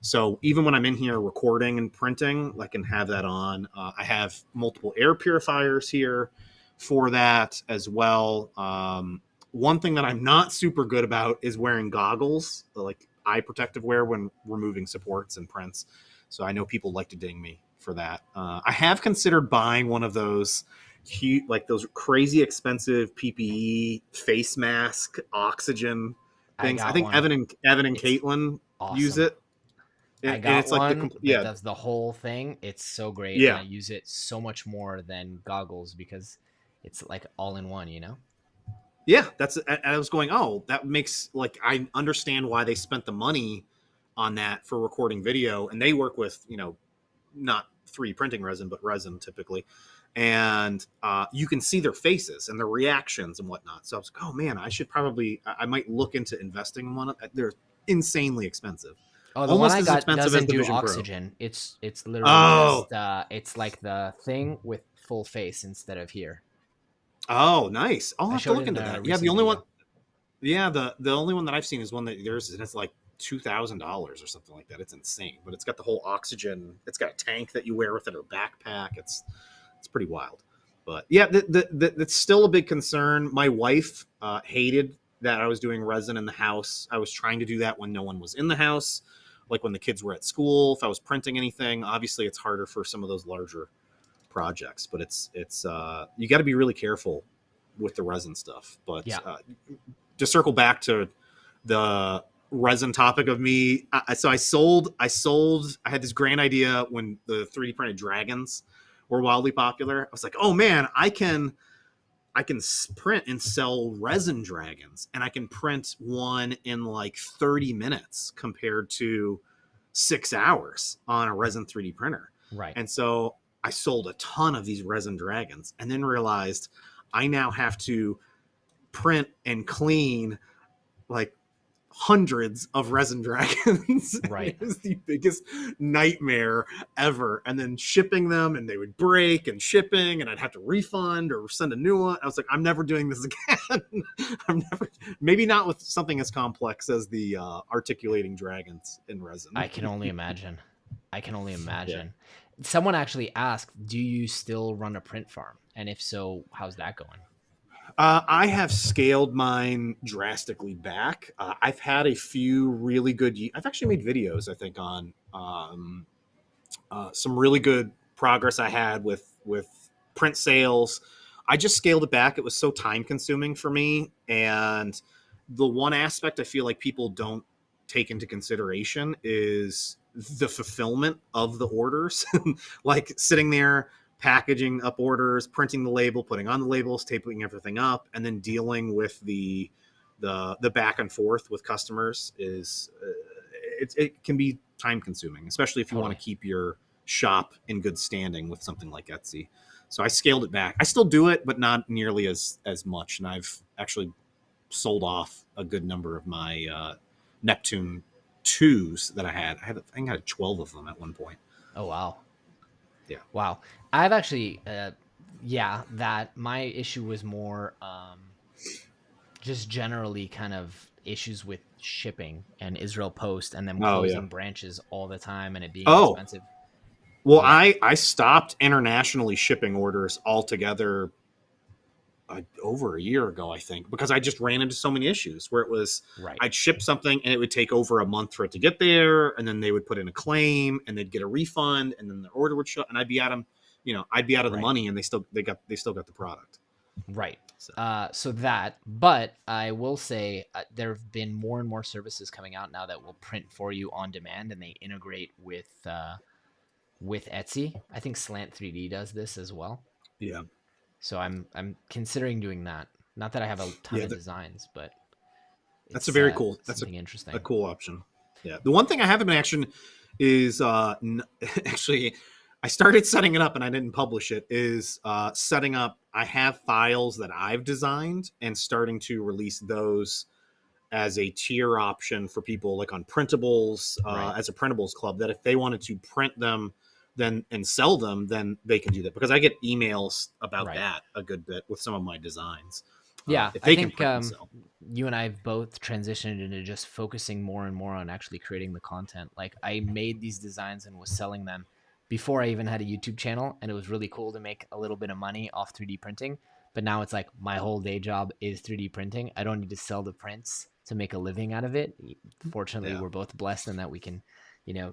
So even when I'm in here recording and printing, I can have that on. I have multiple air purifiers here for that as well. One thing that I'm not super good about is wearing goggles, like eye protective wear, when removing supports and prints. So I know people like to ding me for that. I have considered buying one of those like those crazy expensive PPE face mask, oxygen I things. I got think one. Evan and It's Caitlin use awesome. it. I And got it's like one that yeah, does the whole thing. It's so great, and I yeah, use it so much more than goggles because it's like all in one. yeah. That's, I was going, oh, that makes, like, I understand why they spent the money on that for recording video, and they work with, not 3D printing resin, but resin typically. And you can see their faces and their reactions and whatnot. So I was like, oh man, I might look into investing in one. They're insanely expensive. Oh, the one Almost I as got expensive as doesn't the do Vision Pro. oxygen. It's literally Oh, just it's like the thing with full face instead of here. oh, nice. I'll I have to showed look it in into a that. Yeah, the recent only one. video. Yeah, the only one that I've seen is one that there's, and it's like $2,000 or something like that. It's insane, but it's got the whole oxygen. It's got a tank that you wear with it or backpack. It's pretty wild. But yeah, that's still a big concern. My wife hated that I was doing resin in the house. I was trying to do that when no one was in the house, like when the kids were at school. If I was printing anything, obviously it's harder for some of those larger projects. But it's you got to be really careful with the resin stuff. But Yeah. to circle back to the resin topic of me, so I had this grand idea when the 3D printed dragons were wildly popular. I was like, oh man, I can print and sell resin dragons, and I can print one in like 30 minutes compared to 6 hours on a resin 3D printer. Right. And so I sold a ton of these resin dragons, and then realized I now have to print and clean like hundreds of resin dragons. Right. It was the biggest nightmare ever. And then shipping them, and they would break, and shipping, and I'd have to refund or send a new one. I was like, I'm never doing this again. Maybe not with something as complex as the articulating dragons in resin. I can only imagine. Yeah. Someone actually asked, do you still run a print farm? And if so, how's that going? I have scaled mine drastically back. I've had a few really good. I've actually made videos, I think, on some really good progress I had with print sales. I just scaled it back. It was so time consuming for me, and the one aspect I feel like people don't take into consideration is the fulfillment of the orders. Like sitting there packaging up orders, printing the label, putting on the labels, taping everything up, and then dealing with the back and forth with customers is it can be time consuming, especially if you want to keep your shop in good standing with something like Etsy. So I scaled it back. I still do it, but not nearly as much. And I've actually sold off a good number of my Neptune 2s that I had. I think I had 12 of them at one point. Oh, wow. Yeah. Wow. I've actually, that my issue was more just generally kind of issues with shipping and Israel Post and them closing branches all the time and it being expensive. Well, yeah. I stopped internationally shipping orders altogether over a year ago, I think, because I just ran into so many issues where it was I'd ship something and it would take over a month for it to get there, and then they would put in a claim and they'd get a refund, and then the order would show, and I'd be out of the money, and they still got the product. Right. But I will say there have been more and more services coming out now that will print for you on demand, and they integrate with Etsy. I think Slant 3D does this as well. Yeah. So I'm considering doing that. Not that I have a ton of designs, but that's a very cool. That's interesting. A cool option. Yeah. The one thing I haven't been action is actually I started setting it up and I didn't publish it. Is setting up. I have files that I've designed and starting to release those as a tier option for people, like on printables, as a printables club. That if they wanted to print them and sell them, then they can do that, because I get emails about that a good bit with some of my designs. Yeah, if they I think can sell. You and I have both transitioned into just focusing more and more on actually creating the content. Like I made these designs and was selling them before I even had a YouTube channel, and it was really cool to make a little bit of money off 3D printing. But now it's like my whole day job is 3D printing. I don't need to sell the prints to make a living out of it. Fortunately, we're both blessed in that we can,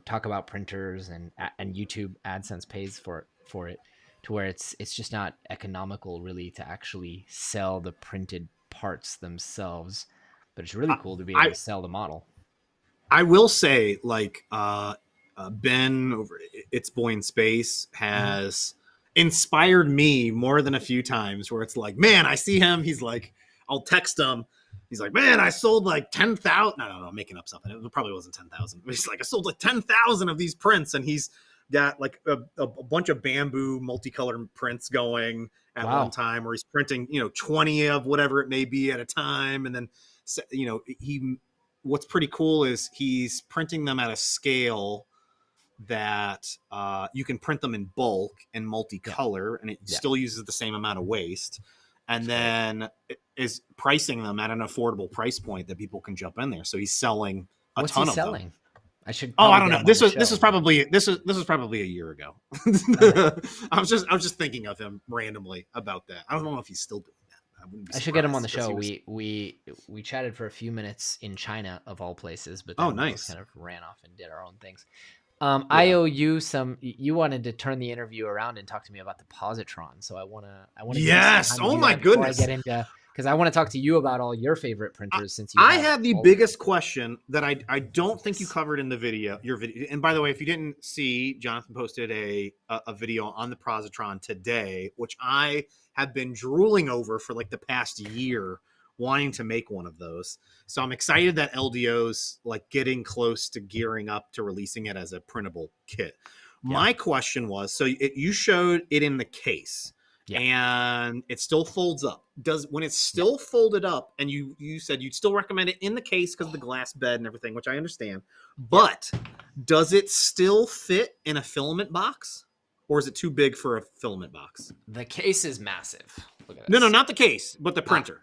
talk about printers, and YouTube AdSense pays for it, to where it's just not economical really to actually sell the printed parts themselves, but it's really cool to be able to sell the model. I will say, like, Ben over It's Boy in Space has inspired me more than a few times, where it's like, man, I see him. He's like, I'll text him, He's like, man, I sold like 10,000. No, I'm making up something. It probably wasn't 10,000. He's like, I sold like 10,000 of these prints, and he's got like a bunch of bamboo multicolored prints going at one time, where he's printing 20 of whatever it may be at a time, and then what's pretty cool is he's printing them at a scale that you can print them in bulk and multicolor, and it still uses the same amount of waste, and then is pricing them at an affordable price point that people can jump in there. So he's selling a ton of them. I should. I don't know. This was probably a year ago. I was just thinking of him randomly about that. I don't know if he's still doing that. I should get him on the show. We chatted for a few minutes in China, of all places, but then we just kind of ran off and did our own things. I owe you some. You wanted to turn the interview around and talk to me about the positron, so I want to. Yes. Oh my goodness. I get into, because I want to talk to you about all your favorite printers. Since I have the biggest question that I don't think you covered in your video. And by the way, if you didn't see, Jonathan posted a video on the positron today, which I have been drooling over for like the past year, wanting to make one of those. So I'm excited that LDO's like getting close to gearing up to releasing it as a printable kit. Yeah. My question was, so you showed it in the case, and it still folds up. When it's still folded up, and you said you'd still recommend it in the case because of the glass bed and everything, which I understand, but does it still fit in a filament box, or is it too big for a filament box? The case is massive. Look at this. No, not the case, but the printer.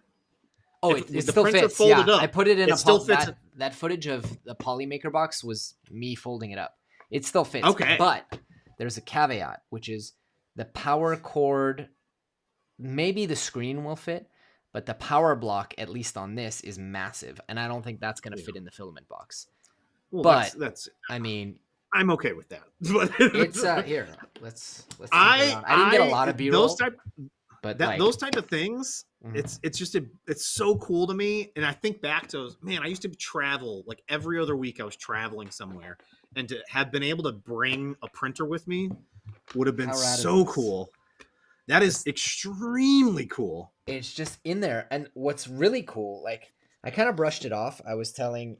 It still fits. Yeah, I put it in that footage of the Polymaker box was me folding it up. It still fits. Okay. But there's a caveat, which is the power cord, maybe the screen will fit, but the power block, at least on this, is massive. And I don't think that's going to fit in the filament box. Well, but that's I mean, I'm okay with that. It's here. Let's I didn't get a lot of B-roll. But those type of things, mm-hmm. it's so cool to me. And I think back to, man, I used to travel like every other week. I was traveling somewhere, and to have been able to bring a printer with me would have been so cool. That is extremely cool. It's just in there. And what's really cool, like I kind of brushed it off. I was telling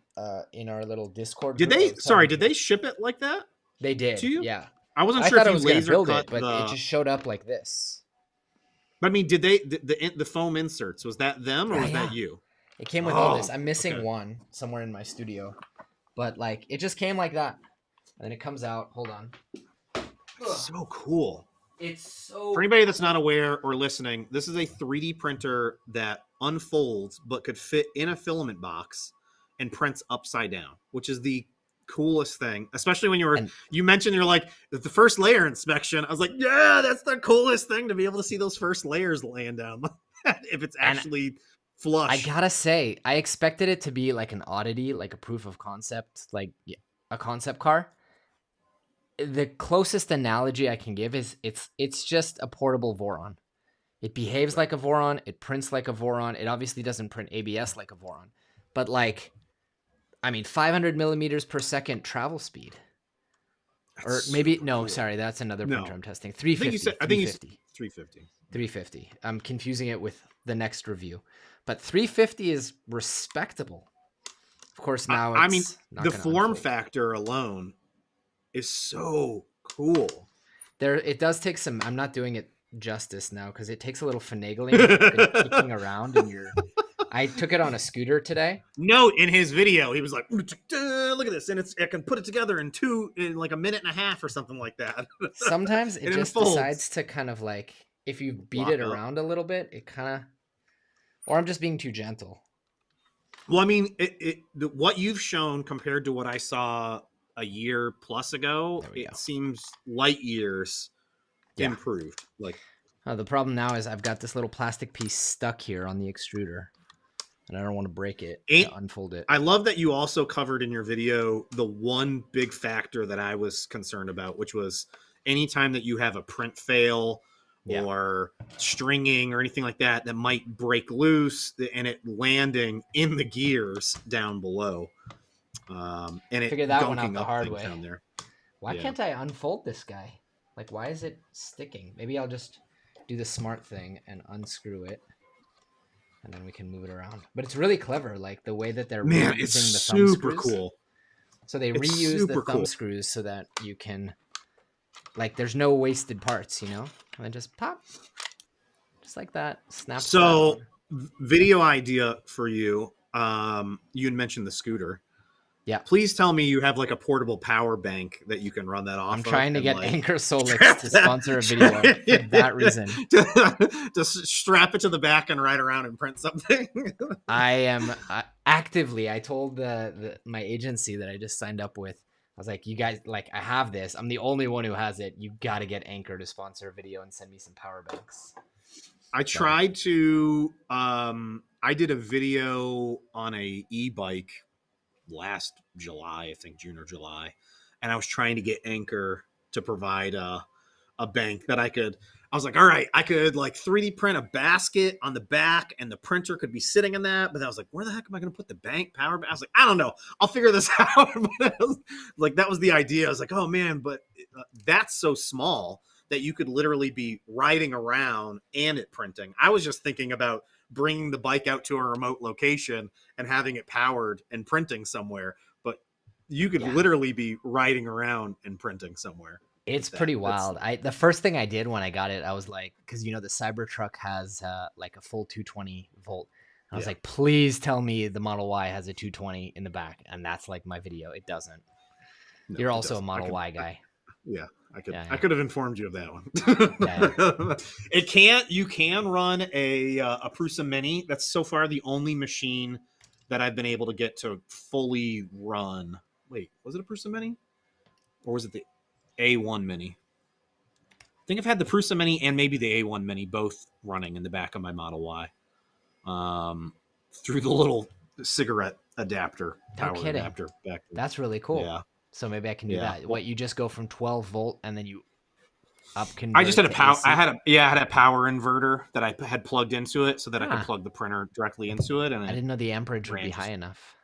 in our little Discord. Did they ship it like that? They did. To you? Yeah. I wasn't sure if you was laser build cut it, but it just showed up like this. But I mean, did the foam inserts, was that them or was that you? It came with all this. I'm missing one somewhere in my studio, but like it just came like that, and then it comes out. Hold on. So cool. It's so. For anybody that's not aware or listening, this is a 3D printer that unfolds but could fit in a filament box and prints upside down, which is the coolest thing, especially when you mentioned you're like the first layer inspection. I was like, yeah, that's the coolest thing, to be able to see those first layers laying down if it's actually flush. I gotta say, I expected it to be like an oddity, like a proof of concept, like a concept car. The closest analogy I can give is it's just a portable Voron. It behaves like a Voron, it prints like a Voron. It obviously doesn't print ABS like a Voron, but like, I mean, 500 millimeters per second travel speed. Or maybe, no, sorry, that's another printer I'm testing. 350. I think you said 350. 350. I'm confusing it with the next review. But 350 is respectable. Of course, now I mean, the form factor alone is so cool. It does take some, I'm not doing it justice now because it takes a little finagling and kicking around in your... I took it on a scooter today. Note in his video, he was like, look at this. And I can put it together in like a minute and a half or something like that. Sometimes it just decides to kind of like, if you beat it around a little bit, it kind of, or I'm just being too gentle. Well, I mean, what you've shown compared to what I saw a year plus ago, it seems light years improved. Like, the problem now is I've got this little plastic piece stuck here on the extruder. And I don't want to break it, unfold it. I love that you also covered in your video the one big factor that I was concerned about, which was anytime that you have a print fail or stringing or anything like that might break loose, and it landing in the gears down below. And it figured that one out the hard way. Down there. Why can't I unfold this guy? Like, why is it sticking? Maybe I'll just do the smart thing and unscrew it. and then we can move it around. But it's really clever, like the way that they're Man, reusing it's the thumb super screws. cool. So they It's reuse the super thumb cool. screws so that you can, like, there's no wasted parts, and then just pop, just like that. Snaps that So, on. video idea for you. You had mentioned the scooter. Yeah. Please tell me you have like a portable power bank that you can run that off. I'm trying to get like, Anchor Solix to sponsor a video for that reason. to strap it to the back and ride around and print something. I am actively. I told my agency that I just signed up with. I was like, you guys, like, I have this. I'm the only one who has it. You got to get Anchor to sponsor a video and send me some power banks. I tried to. I did a video on a e-bike last July, I think June or July, and I was trying to get Anchor to provide a bank that I was like, all right, I could like 3D print a basket on the back and the printer could be sitting in that. But I was like, where the heck am I going to put the power bank? I was like, I don't know. I'll figure this out. But like, that was the idea. I was like, oh man, but that's so small that you could literally be riding around and it printing. I was just thinking about bringing the bike out to a remote location and having it powered and printing somewhere. But you could literally be riding around and printing somewhere. It's pretty wild. The first thing I did when I got it, I was like, because the Cybertruck has like a full 220 volt. I was like, please tell me the Model Y has a 220 in the back, and that's like my video. It doesn't. No, you're also a Model Y guy. I could have informed you of that one. You can run a Prusa Mini. That's so far the only machine that I've been able to get to fully run. Wait, was it a Prusa Mini? Or was it the A1 Mini? I think I've had the Prusa Mini and maybe the A1 Mini both running in the back of my Model Y. Through the little cigarette adapter, power adapter back there. That's really cool. Yeah. So maybe I can do that. What, you just go from 12 volt and then you convert? I just had a power. I had a power inverter that I had plugged into it so that I could plug the printer directly into it. And I didn't know the amperage would be high enough.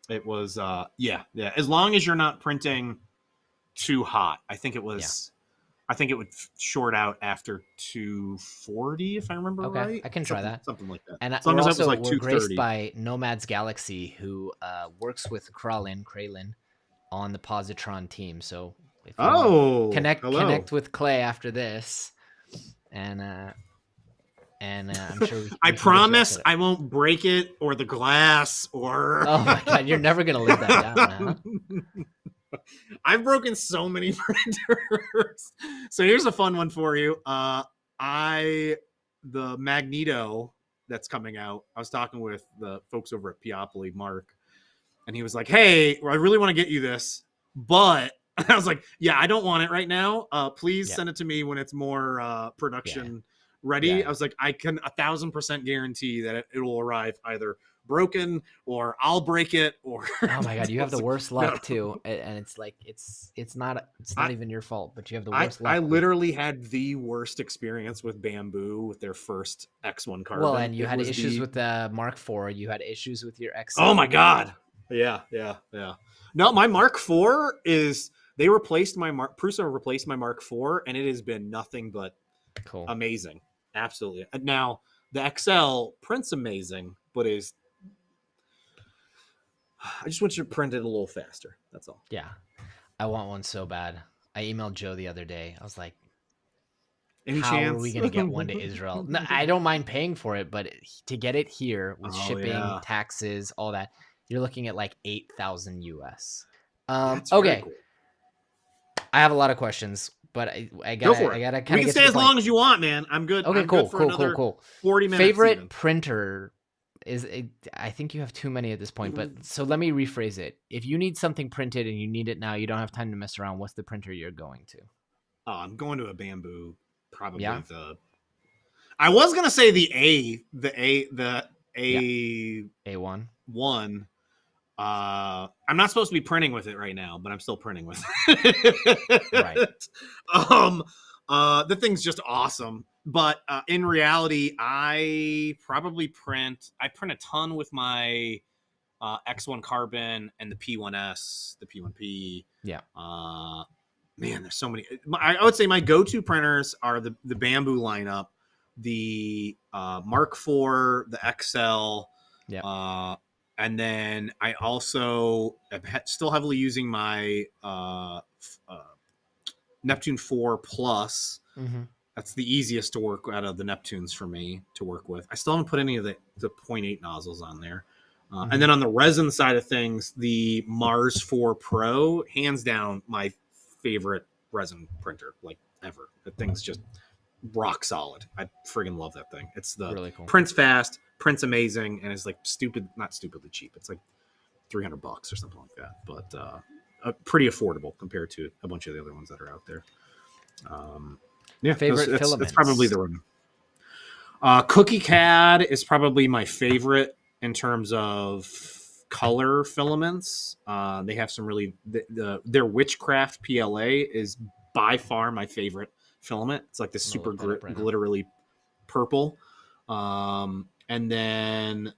It was as long as you're not printing too hot. I think it was. I think it would short out after 240 if I remember right. I can try that. Something like that. And as long as it was like we're graced by Nomad's Galaxy, who works with Kraylin on the Positron team. So if you connect with Clay after this, and I'm sure I promise I won't break it or the glass or. Oh my god, you're never gonna live that down, huh? I've broken so many printers. So here's a fun one for you. The Magneto that's coming out. I was talking with the folks over at Piopoli, Mark, and he was like, "Hey, I really want to get you this, but." I was like, "Yeah, I don't want it right now. Please send it to me when it's more production ready." Yeah. I was like, "I can 1,000% guarantee that it will arrive either broken or I'll break it or." Oh my god, you have the worst luck too, and it's like it's not even your fault, but you have the worst luck. I literally had the worst experience with Bamboo with their first X1 carbon. Well, and you had issues with the Mark IV. You had issues with your X. Oh my god. Yeah. No, my Mark IV is. They replaced my Prusa replaced my Mark IV, and it has been nothing but amazing. Absolutely. Now the XL prints amazing, but I just want you to print it a little faster. That's all. Yeah, I want one so bad. I emailed Joe the other day. I was like, "How are we gonna get one to Israel?" No, I don't mind paying for it, but to get it here with shipping, taxes, all that, you're looking at like 8,000 US. Okay. Cool. I have a lot of questions, but I gotta kind of. We can stay as long as you want, man. I'm good. Okay, cool. 40 minutes. Favorite even. Printer is. I think you have too many at this point, but so let me rephrase it. If you need something printed and you need it now, you don't have time to mess around. What's the printer you're going to? Oh, I'm going to a Bamboo. Probably I was gonna say the A1. I'm not supposed to be printing with it right now, but I'm still printing with it. Right. The thing's just awesome. But in reality, I print a ton with my X1 Carbon and the P1S, the P1P. Yeah. Man, there's so many. I would say my go-to printers are the Bamboo lineup, the Mark IV, the XL, Yeah. and then I also am still heavily using my Neptune 4 Plus. Mm-hmm. That's the easiest to work out of the Neptunes for me to work with. I still haven't put any of the 0.8 nozzles on there. Mm-hmm. And then on the resin side of things, the Mars 4 Pro, hands down, my favorite resin printer, like ever. That thing's just rock solid. I friggin' love that thing. It's the Really cool. prints fast, prints amazing, and it's like not stupidly cheap. It's like $300 or something like that, but pretty affordable compared to a bunch of the other ones that are out there. Yeah, Favorite that's filaments? probably the one. Cookie CAD is probably my favorite in terms of color filaments. They have some really their Witchcraft PLA is by far my favorite filament. It's like this super glitterily purple. And then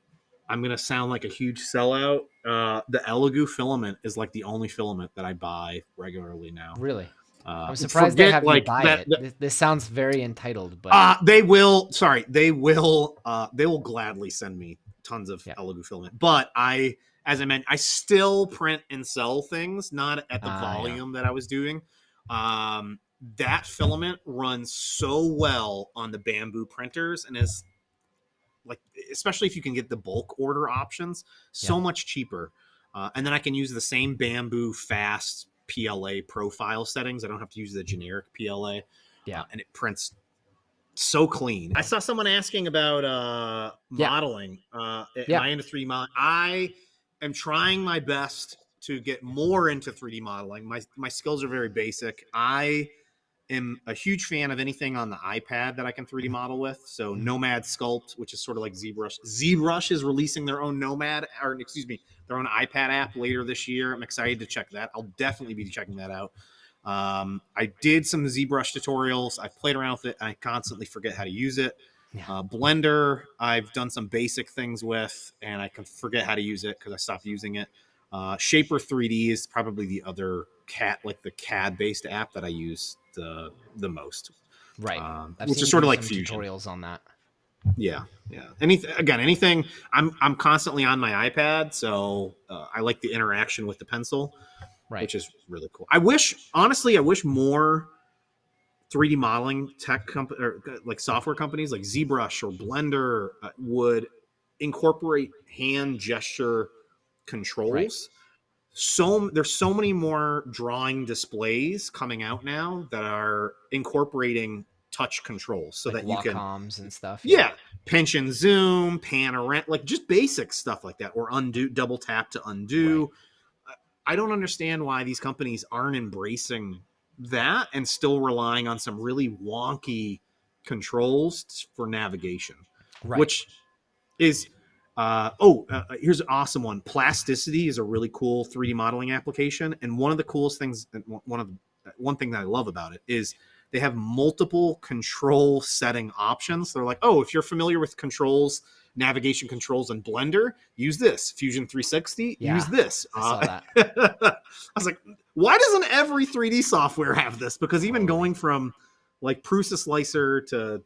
I'm gonna sound like a huge sellout. The Elegoo filament is like the only filament that I buy regularly now. Really? I'm surprised they have you buy it. This sounds very entitled, but they will gladly send me tons of Elegoo filament. But as I mentioned, I still print and sell things, not at the volume that I was doing. That filament runs so well on the Bamboo printers and is like, especially if you can get the bulk order options, so much cheaper. And then I can use the same Bamboo fast PLA profile settings. I don't have to use the generic PLA. And it prints so clean. I saw someone asking about modeling. Am I into 3D modeling? I am trying my best to get more into 3D modeling. My skills are very basic. I am a huge fan of anything on the iPad that I can 3D model with. So Nomad Sculpt, which is sort of like ZBrush. ZBrush is releasing their own their own iPad app later this year. I'm excited to check that. I'll definitely be checking that out. I did some ZBrush tutorials. I've played around with it. I constantly forget how to use it. Blender, I've done some basic things with, and I can forget how to use it because I stopped using it. Shaper 3D is probably the other the CAD-based app that I use the most. Right. Which is sort of like Fusion. Tutorials on that. Yeah. Anything. I'm constantly on my iPad, so I like the interaction with the pencil, which is really cool. I wish more 3D modeling tech company or like software companies like ZBrush or Blender would incorporate hand gesture controls. There's so many more drawing displays coming out now that are incorporating touch controls so that you can Wacomms and stuff. Pinch and zoom, pan around, like just basic stuff like that, or undo, double tap to undo. I don't understand why these companies aren't embracing that and still relying on some really wonky controls for navigation, which is here's an awesome one. Plasticity is a really cool 3D modeling application, and one of the coolest things, one thing that I love about it is they have multiple control setting options. They're like, oh, if you're familiar with navigation controls in Blender, use this. Fusion 360, use this. I saw that. I was like, why doesn't every 3D software have this? Because even going from like Prusa Slicer to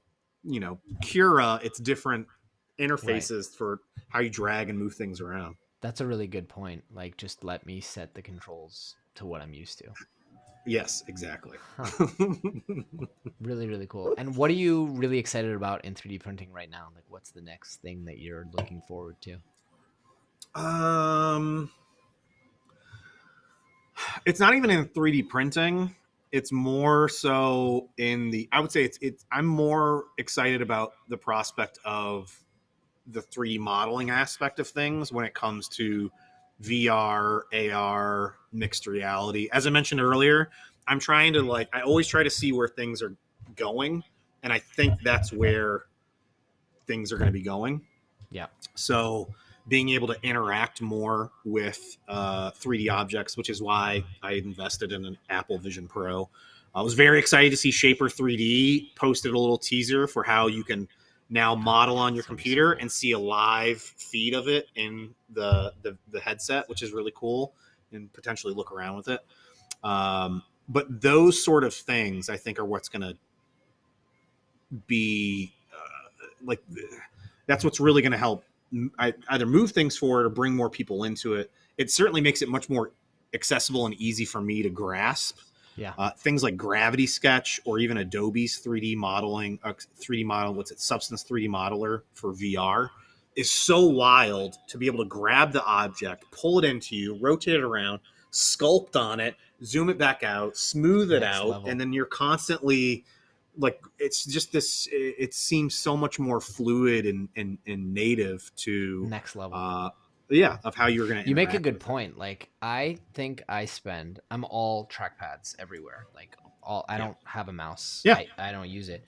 Cura, it's different interfaces for how you drag and move things around. That's a really good point. Like, just let me set the controls to what I'm used to. Yes, exactly. Really, really cool. And what are you really excited about in 3D printing right now? Like, what's the next thing that you're looking forward to? It's not even in 3D printing. It's more so I would say I'm more excited about the prospect of the 3D modeling aspect of things when it comes to VR, AR, mixed reality. As I mentioned earlier, I'm trying to I always try to see where things are going, and I think that's where things are going to be going. Yeah. So being able to interact more with 3D objects, which is why I invested in an Apple Vision Pro. I was very excited to see Shaper 3D posted a little teaser for how you can now model on your computer and see a live feed of it in the headset, which is really cool, and potentially look around with it. But those sort of things, I think, are what's going to be like that's what's really going to help either move things forward or bring more people into it. It certainly makes it much more accessible and easy for me to grasp. Yeah. Things like Gravity Sketch or even Adobe's 3D modeling, 3D model, Substance 3D Modeler for VR is so wild to be able to grab the object, pull it into you, rotate it around, sculpt on it, zoom it back out, smooth it Next out, level. and then you're constantly like, it's just this, it seems so much more fluid and native to Next level. Of how you're going to. You make a good point. Like, I think I'm all trackpads everywhere. Like, I don't have a mouse. Yeah. I don't use it.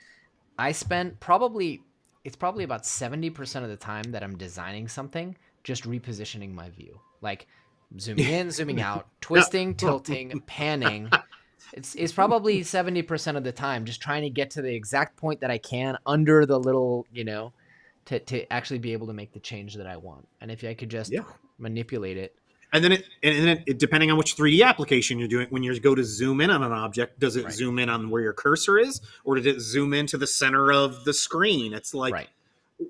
I spend it's probably about 70% of the time that I'm designing something, just repositioning my view. Like, zooming in, zooming out, twisting, tilting, panning. It's probably 70% of the time just trying to get to the exact point that I can under the little, to actually be able to make the change that I want. And if I could just manipulate it. And then it depending on which 3D application you're doing, when you go to zoom in on an object, does it zoom in on where your cursor is, or did it zoom into the center of the screen? It's like,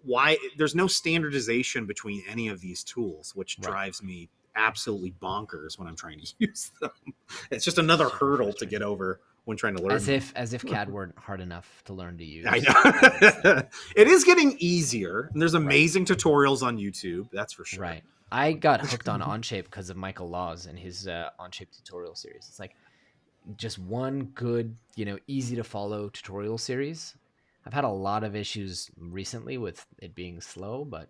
why there's no standardization between any of these tools, which drives me absolutely bonkers when I'm trying to use them. It's just another hurdle to get over when trying to learn. As if CAD weren't hard enough to learn to use. I know. It is getting easier, and there's amazing tutorials on YouTube. That's for sure. Right. I got hooked on Onshape because of Michael Laws and his Onshape tutorial series. It's like just one good, easy to follow tutorial series. I've had a lot of issues recently with it being slow, but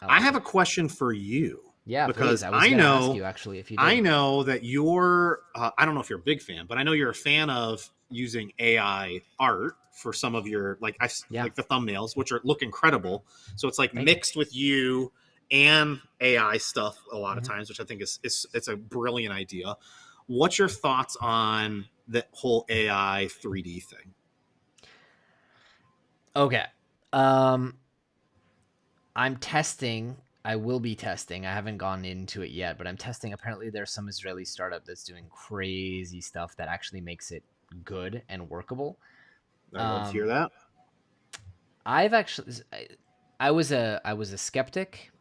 I have a question for you. Yeah, because please. I was going to ask you actually if you did. I know that you're I don't know if you're a big fan, but I know you're a fan of using AI art for some of your like the thumbnails, which look incredible. So it's like mixed with you and AI stuff a lot of times, which I think is it's a brilliant idea. What's your thoughts on the whole AI 3D thing? Okay. I'm testing. I will be testing. I haven't gone into it yet, but I'm testing. Apparently, there's some Israeli startup that's doing crazy stuff that actually makes it good and workable. I'd love to hear that. I was a skeptic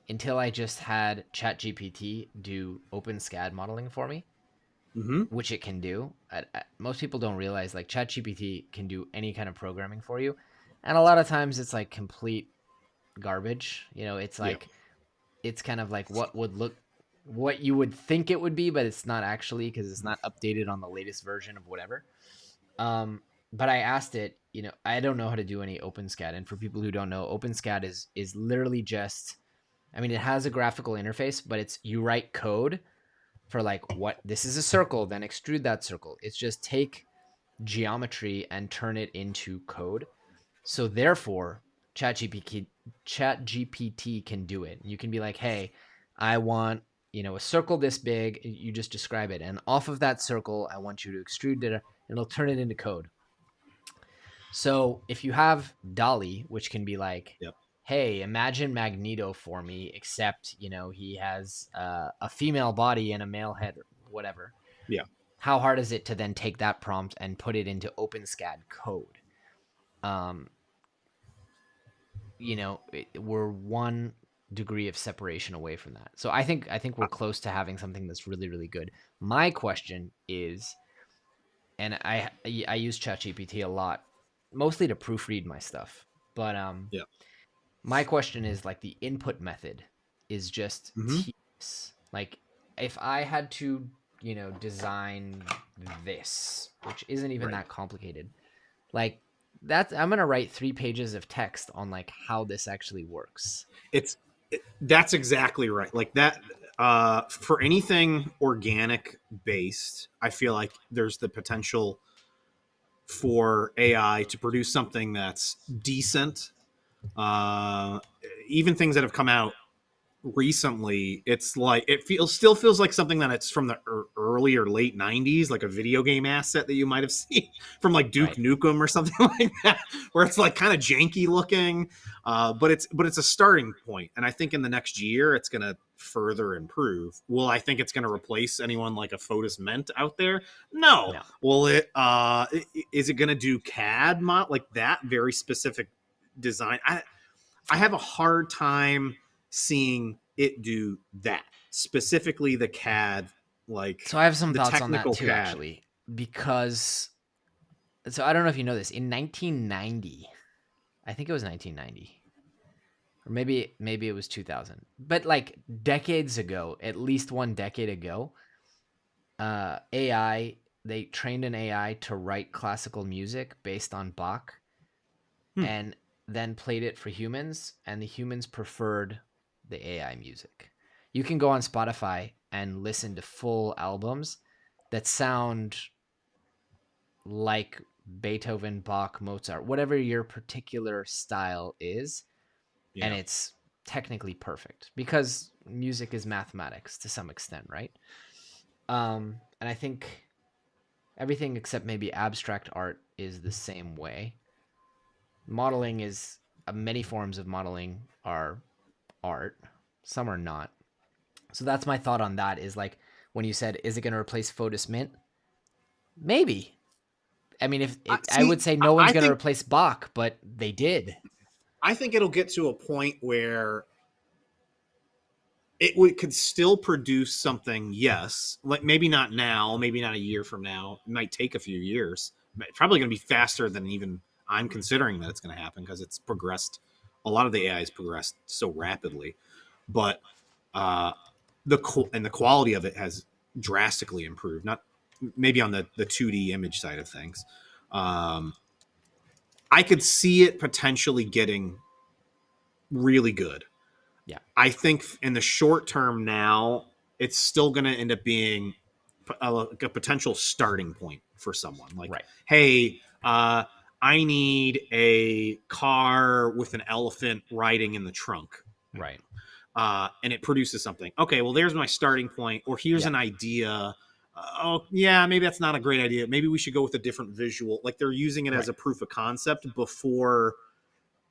until I just had ChatGPT do OpenSCAD modeling for me, which it can do. Most people don't realize like ChatGPT can do any kind of programming for you, and a lot of times it's like complete garbage. It's like it's kind of like what you would think it would be, but it's not actually, because it's not updated on the latest version of whatever. But I asked it, I don't know how to do any OpenSCAD. And for people who don't know, OpenSCAD is literally just, it has a graphical interface, but you write code for like this is a circle, then extrude that circle. It's just take geometry and turn it into code. So therefore, ChatGPT can do it. You can be like, hey, I want, a circle this big. You just describe it. And off of that circle, I want you to extrude it, and it'll turn it into code. So if you have DALL-E, which can be like, hey, imagine Magneto for me, except, he has a female body and a male head, or whatever. Yeah. How hard is it to then take that prompt and put it into OpenSCAD code? We're one degree of separation away from that. So I think we're close to having something that's really, really good. My question is, and I use ChatGPT a lot, mostly to proofread my stuff. But my question is like the input method is just tedious. Like if I had to, design this, which isn't even that complicated, like I'm gonna write 3 pages of text on like how this actually works. That's exactly right. Like that for anything organic based, I feel like there's the potential for AI to produce something that's decent. Even things that have come out recently, it's like still feels like something that it's from the early or late 90s, like a video game asset that you might have seen from like Duke Nukem or something like that, where it's like kind of janky looking, but it's a starting point. And I think in the next year it's going to further improve. Will I think it's going to replace anyone like a Fotis Ment out there? No. Will it is it going to do CAD like that very specific design. I have a hard time seeing it do that, specifically the CAD, like So I have some the thoughts on that technical too, CAD. actually, because so I don't know if you know this. In 1990, I think it was 1990, or maybe it was 2000, but like decades ago, at least one decade ago, AI they trained an AI to write classical music based on Bach, Hmm. and then played it for humans, and the humans preferred the AI music. You can go on Spotify and listen to full albums that sound like Beethoven, Bach, Mozart, whatever your particular style is, and Yeah. it's technically perfect because music is mathematics to some extent, right? And I think everything except maybe abstract art is the same way. Modeling is many forms of modeling are art, some are not. So that's my thought on that. Is like when you said, "Is it going to replace Photos Mint?" Maybe. I mean, if it, I See, would say no one's I going to think replace Bach, but they did. I think it'll get to a point where could still produce something. Yes, like maybe not now, maybe not a year from now. It might take a few years. It's probably going to be faster than even I'm considering that it's going to happen, because it's progressed. A lot of the AI has progressed so rapidly, but uh, the quality of it has drastically improved. Not maybe on the 2D image side of things. Um, I could see it potentially getting really good. Yeah. I think in the short term now, it's still going to end up being a potential starting point for someone. Like, Right. hey, I need a car with an elephant riding in the trunk. Right. And it produces something. Okay, well, there's my starting point. Or here's Yeah. an idea. Oh, yeah, maybe that's not a great idea. Maybe we should go with a different visual. Like, they're using it as Right. a proof of concept before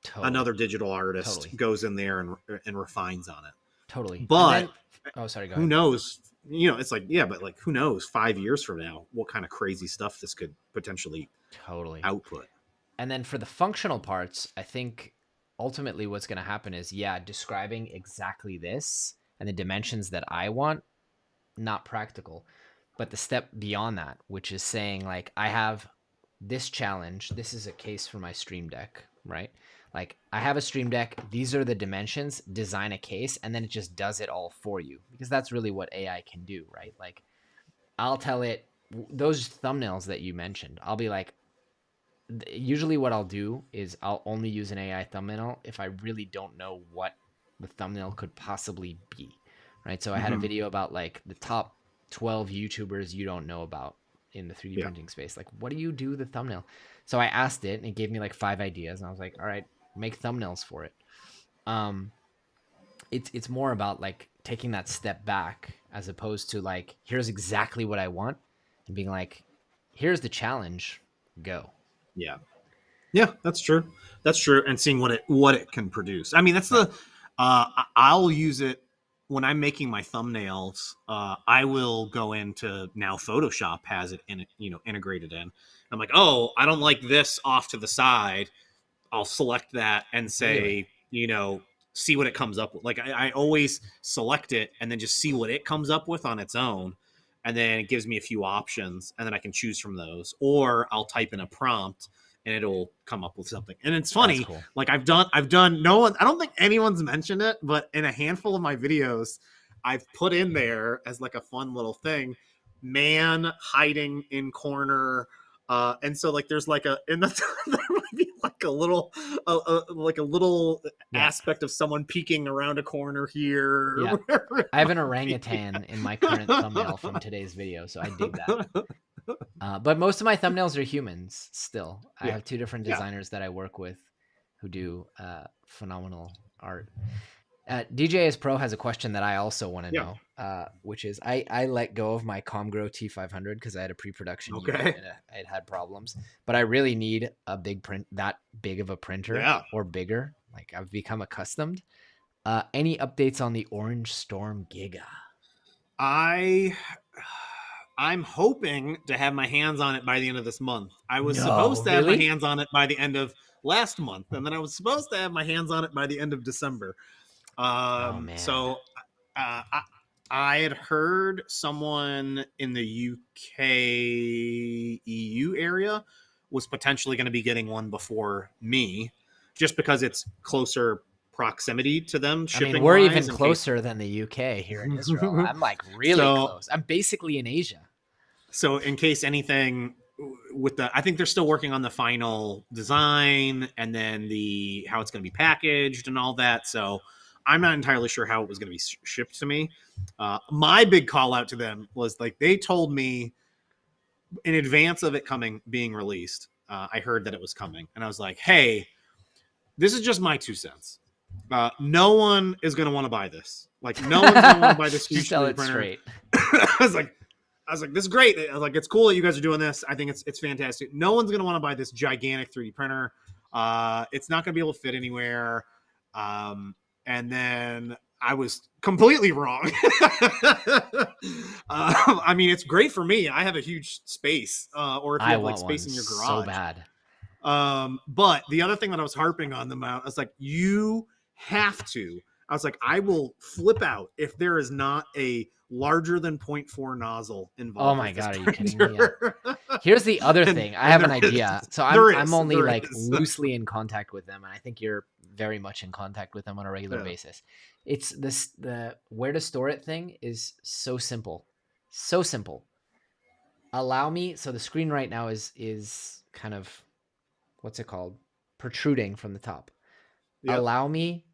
Totally. another digital artist Totally. goes in there and refines on it. Totally. And But then, oh, sorry, go who ahead. knows? It's like, yeah, but like, who knows 5 years from now what kind of crazy stuff this could potentially Totally. output. And then for the functional parts, I think ultimately what's going to happen is, yeah, describing exactly this and the dimensions that I want, not practical. But the step beyond that, which is saying, like, I have this challenge. This is a case for my Stream Deck, right? Like, I have a Stream Deck. These are the dimensions. Design a case, and then it just does it all for you, because that's really what AI can do, right? Like, I'll tell it those thumbnails that you mentioned. I'll be like, usually what I'll do is I'll only use an AI thumbnail if I really don't know what the thumbnail could possibly be, right? So I had a Mm-hmm. video about like the top 12 YouTubers you don't know about in the 3D Yeah. printing space. Like, what do you do the thumbnail? So I asked it, and it gave me like 5 ideas, and I was like, all right, make thumbnails for it. Um, it's more about like taking that step back, as opposed to like, here's exactly what I want, and being like, here's the challenge, go. Yeah. Yeah, that's true. That's true. And seeing what it can produce. I mean, that's Right. I'll use it when I'm making my thumbnails. I will go into, now Photoshop has it integrated in. I'm like, oh, I don't like this off to the side. I'll select that and Really? say, see what it comes up with. Like, I always select it and then just see what it comes up with on its own. And then it gives me a few options, and then I can choose from those. Or I'll type in a prompt and it'll come up with something. And it's That's funny, cool. like I've done no one, I don't think anyone's mentioned it, but in a handful of my videos, I've put in there as like a fun little thing, man hiding in corner. And so like there's like in the there might be like a little like a little Yeah. aspect of someone peeking around a corner here, Yeah. or whatever it I have an might be. orangutan in my current thumbnail from today's video, so I dig that. But most of my thumbnails are humans still. I Yeah. have 2 different Yeah. designers that I work with who do phenomenal art. DJS Pro has a question that I also want to Yeah. know, which is, I let go of my Comgrow T500 because I had a pre-production unit Okay. and it had problems. But I really need a big print, that big of a printer, Yeah. or bigger. Like, I've become accustomed. Any updates on the Orange Storm Giga? I'm hoping to have my hands on it by the end of this month. I was No, supposed to have my really? hands on it by the end of last month, and then I was supposed to have my hands on it by the end of December. Oh man. So I had heard someone in the UK EU area was potentially going to be getting one before me, just because it's closer proximity to them. I mean, Shipping we're wise, even closer than the UK here in Israel. I'm like really close. I'm basically in Asia. So in case anything with I think they're still working on the final design and then how it's going to be packaged and all that. So I'm not entirely sure how it was going to be shipped to me. My big call out to them was like, they told me in advance of it being released. I heard that it was coming, and I was like, hey, this is just my 2 cents. No one is going to want to buy this. Like, no one's going to want to buy this huge Just tell 3D it printer. straight. I was like, this is great. I was like, it's cool that you guys are doing this. I think it's fantastic. No one's going to want to buy this gigantic 3D printer. It's not going to be able to fit anywhere. And then I was completely wrong. I mean, it's great for me. I have a huge space, or if you have like space in your garage. So bad. But the other thing that I was harping on them out, I was like, you have to. I was like, I will flip out if there is not a larger than 0.4 nozzle involved. Oh my God, are you kidding me? Yeah. Here's the other thing. I have an idea. So I'm only like loosely in contact with them, and I think you're very much in contact with them on a regular basis. It's the where to store it thing is so simple. So simple. Allow me, so the screen right now is kind of, what's it called? Protruding from the top. Yep. Allow me,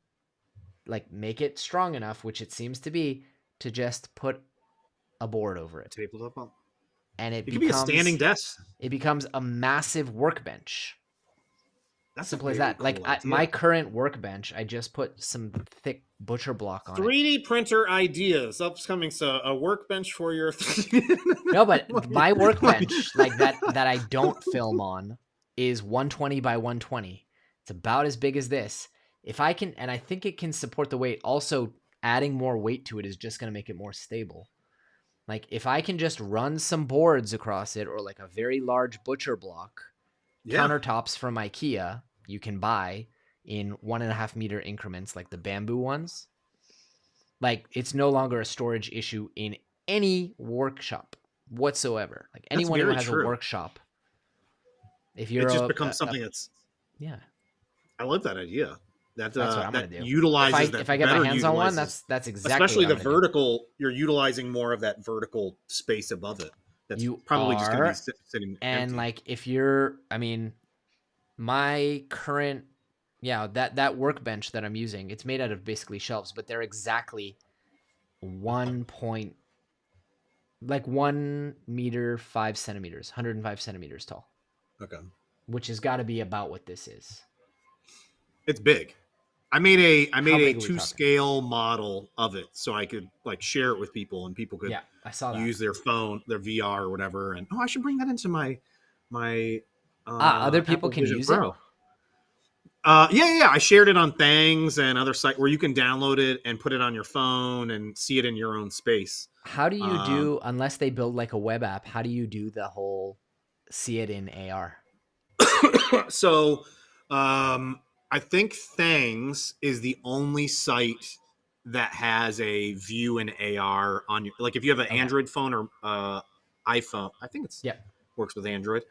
like, make it strong enough, which it seems to be, to just put a board over it. Tabletop. And it could be a standing desk. It becomes a massive workbench. That's simple as that. Cool like my current workbench, I just put some thick butcher block on 3D printer ideas upcoming. So a workbench for your. No, but my workbench, like that I don't film on, is 120 by 120. It's about as big as this. If I can, and I think it can support the weight. Also, adding more weight to it is just going to make it more stable. Like if I can just run some boards across it, or like a very large butcher block, countertops from IKEA you can buy in 1.5 meter increments, like the bamboo ones. Like it's no longer a storage issue in any workshop whatsoever. Like anyone who has a workshop. If you're, it just becomes something that's. Yeah. I love that idea. That's what I'm gonna do. Utilizes if I get my hands on one, that's exactly. Especially the vertical. Do. You're utilizing more of that vertical space above it. That's probably just going to be sitting. And empty. like if you're, I mean, my current, that workbench that I'm using, it's made out of basically shelves, but they're exactly 1 meter 5 centimeters, 105 centimeters tall. Okay. Which has got to be about what this is. It's big. I made a 2-scale model of it so I could like share it with people, and people could I saw that. Use their phone, their VR or whatever. And I should bring that into my other people Apple can Vision use Pro. it. Yeah. I shared it on Things and other sites where you can download it and put it on your phone and see it in your own space. How do you do, unless they build like a web app, how do you do the whole see it in AR? So, I think Things is the only site that has a view in AR on your, like if you have an Android phone or iPhone, I think works with Android.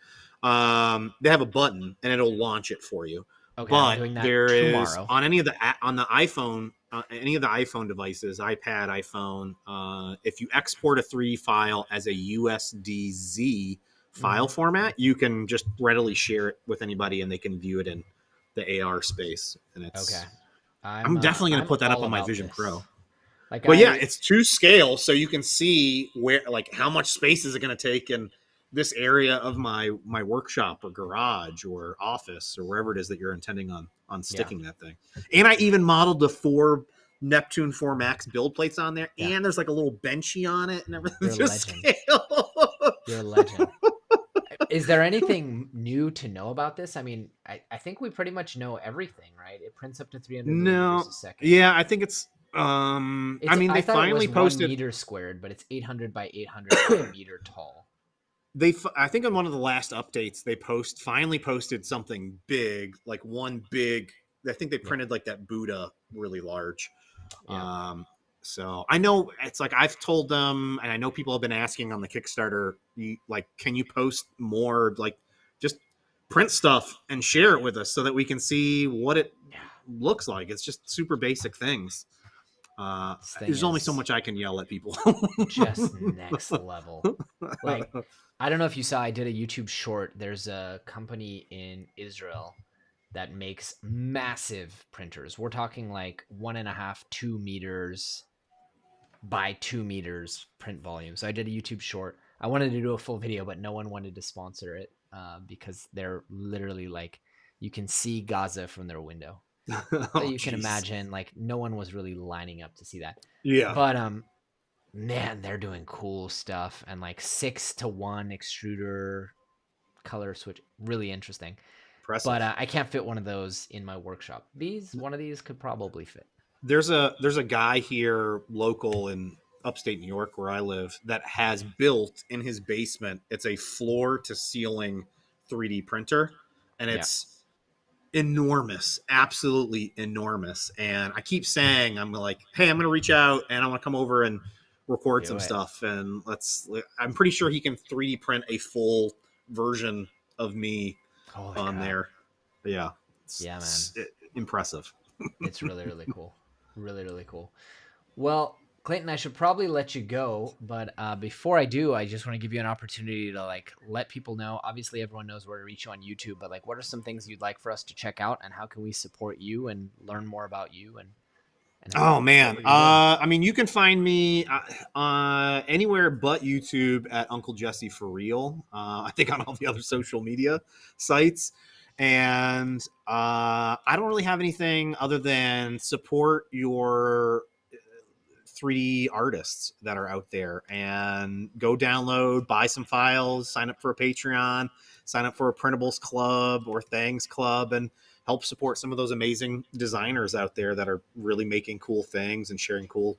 They have a button and it'll launch it for you. Okay, but I'm doing that there tomorrow. is on any of the iPhone, any of the iPhone devices, iPad, iPhone, if you export a 3D file as a USDZ file format, you can just readily share it with anybody and they can view it in the AR space. And it's okay. I'm definitely going to put that up on my Vision Pro. Like, but it's to scale, so you can see where, like, how much space is it going to take in this area of my workshop or garage or office or wherever it is that you're intending on sticking that thing. And I even modeled the 4 Neptune 4 Max build plates on there, and there's like a little benchy on it and everything. You're a legend. You're a legend. Is there anything new to know about this? I mean, I think we pretty much know everything, right? It prints up to 300 meters a second. Yeah, I think it's I mean, they finally posted 1 meter squared, but it's 800 by 800 meter tall. I think on one of the last updates, they finally posted something big, like one big. I think they printed like that Buddha really large. Yeah. So I know it's like I've told them, and I know people have been asking on the Kickstarter, can you post more, like just print stuff and share it with us so that we can see what it looks like. It's just super basic things. There's only so much I can yell at people. Just next level. Like, I don't know if you saw, I did a YouTube short. There's a company in Israel that makes massive printers. We're talking like 1.5, 2 meters by 2 meters print volume. So I did a YouTube short. I wanted to do a full video, but no one wanted to sponsor it because they're literally like, you can see Gaza from their window. So you can imagine, like, no one was really lining up to see that. Yeah. But man, they're doing cool stuff, and like 6-to-1 extruder color switch, really interesting. Impressive. But I can't fit one of those in my workshop. One of these could probably fit. There's a guy here local in upstate New York where I live that has built in his basement. It's a floor to ceiling 3D printer, and it's enormous, absolutely enormous. And I keep saying, I'm like, hey, I'm going to reach out and I want to come over and record some stuff. And I'm pretty sure he can 3D print a full version of me on there. Yeah. Man. Impressive. It's really, really cool. Really, really cool. Well, Clayton, I should probably let you go, but before I do, I just want to give you an opportunity to like let people know. Obviously, everyone knows where to reach you on YouTube, but like, what are some things you'd like for us to check out, and how can we support you and learn more about you? And oh man, I mean, you can find me anywhere but YouTube at Uncle Jessy for real. I think on all the other social media sites. And I don't really have anything other than support your 3D artists that are out there, and go download, buy some files, sign up for a Patreon, sign up for a Printables Club or Thangs Club, and help support some of those amazing designers out there that are really making cool things and sharing cool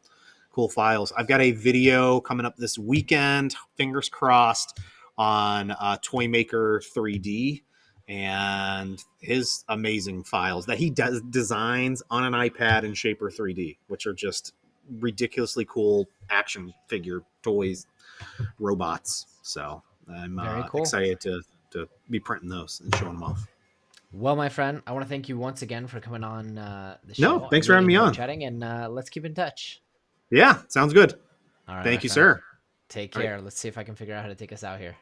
files. I've got a video coming up this weekend, fingers crossed, on Toy Maker 3D and his amazing files that he designs on an iPad in Shaper 3D, which are just ridiculously cool action figure toys, robots. So I'm excited to be printing those and showing them off. Well, my friend, I want to thank you once again for coming on the show. No, thanks for having me on. Chatting, and let's keep in touch. Yeah, sounds good. All right, thank you, sir. Take care. Right. Let's see if I can figure out how to take us out here.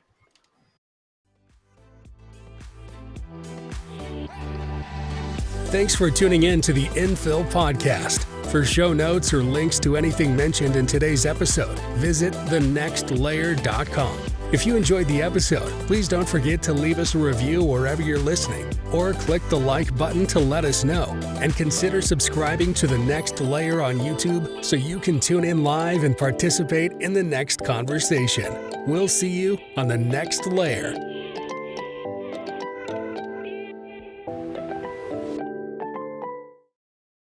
Thanks for tuning in to the Infill Podcast. For show notes or links to anything mentioned in today's episode, visit thenextlayer.com. If you enjoyed the episode, please don't forget to leave us a review wherever you're listening, or click the like button to let us know. And consider subscribing to The Next Layer on YouTube so you can tune in live and participate in the next conversation. We'll see you on The Next Layer.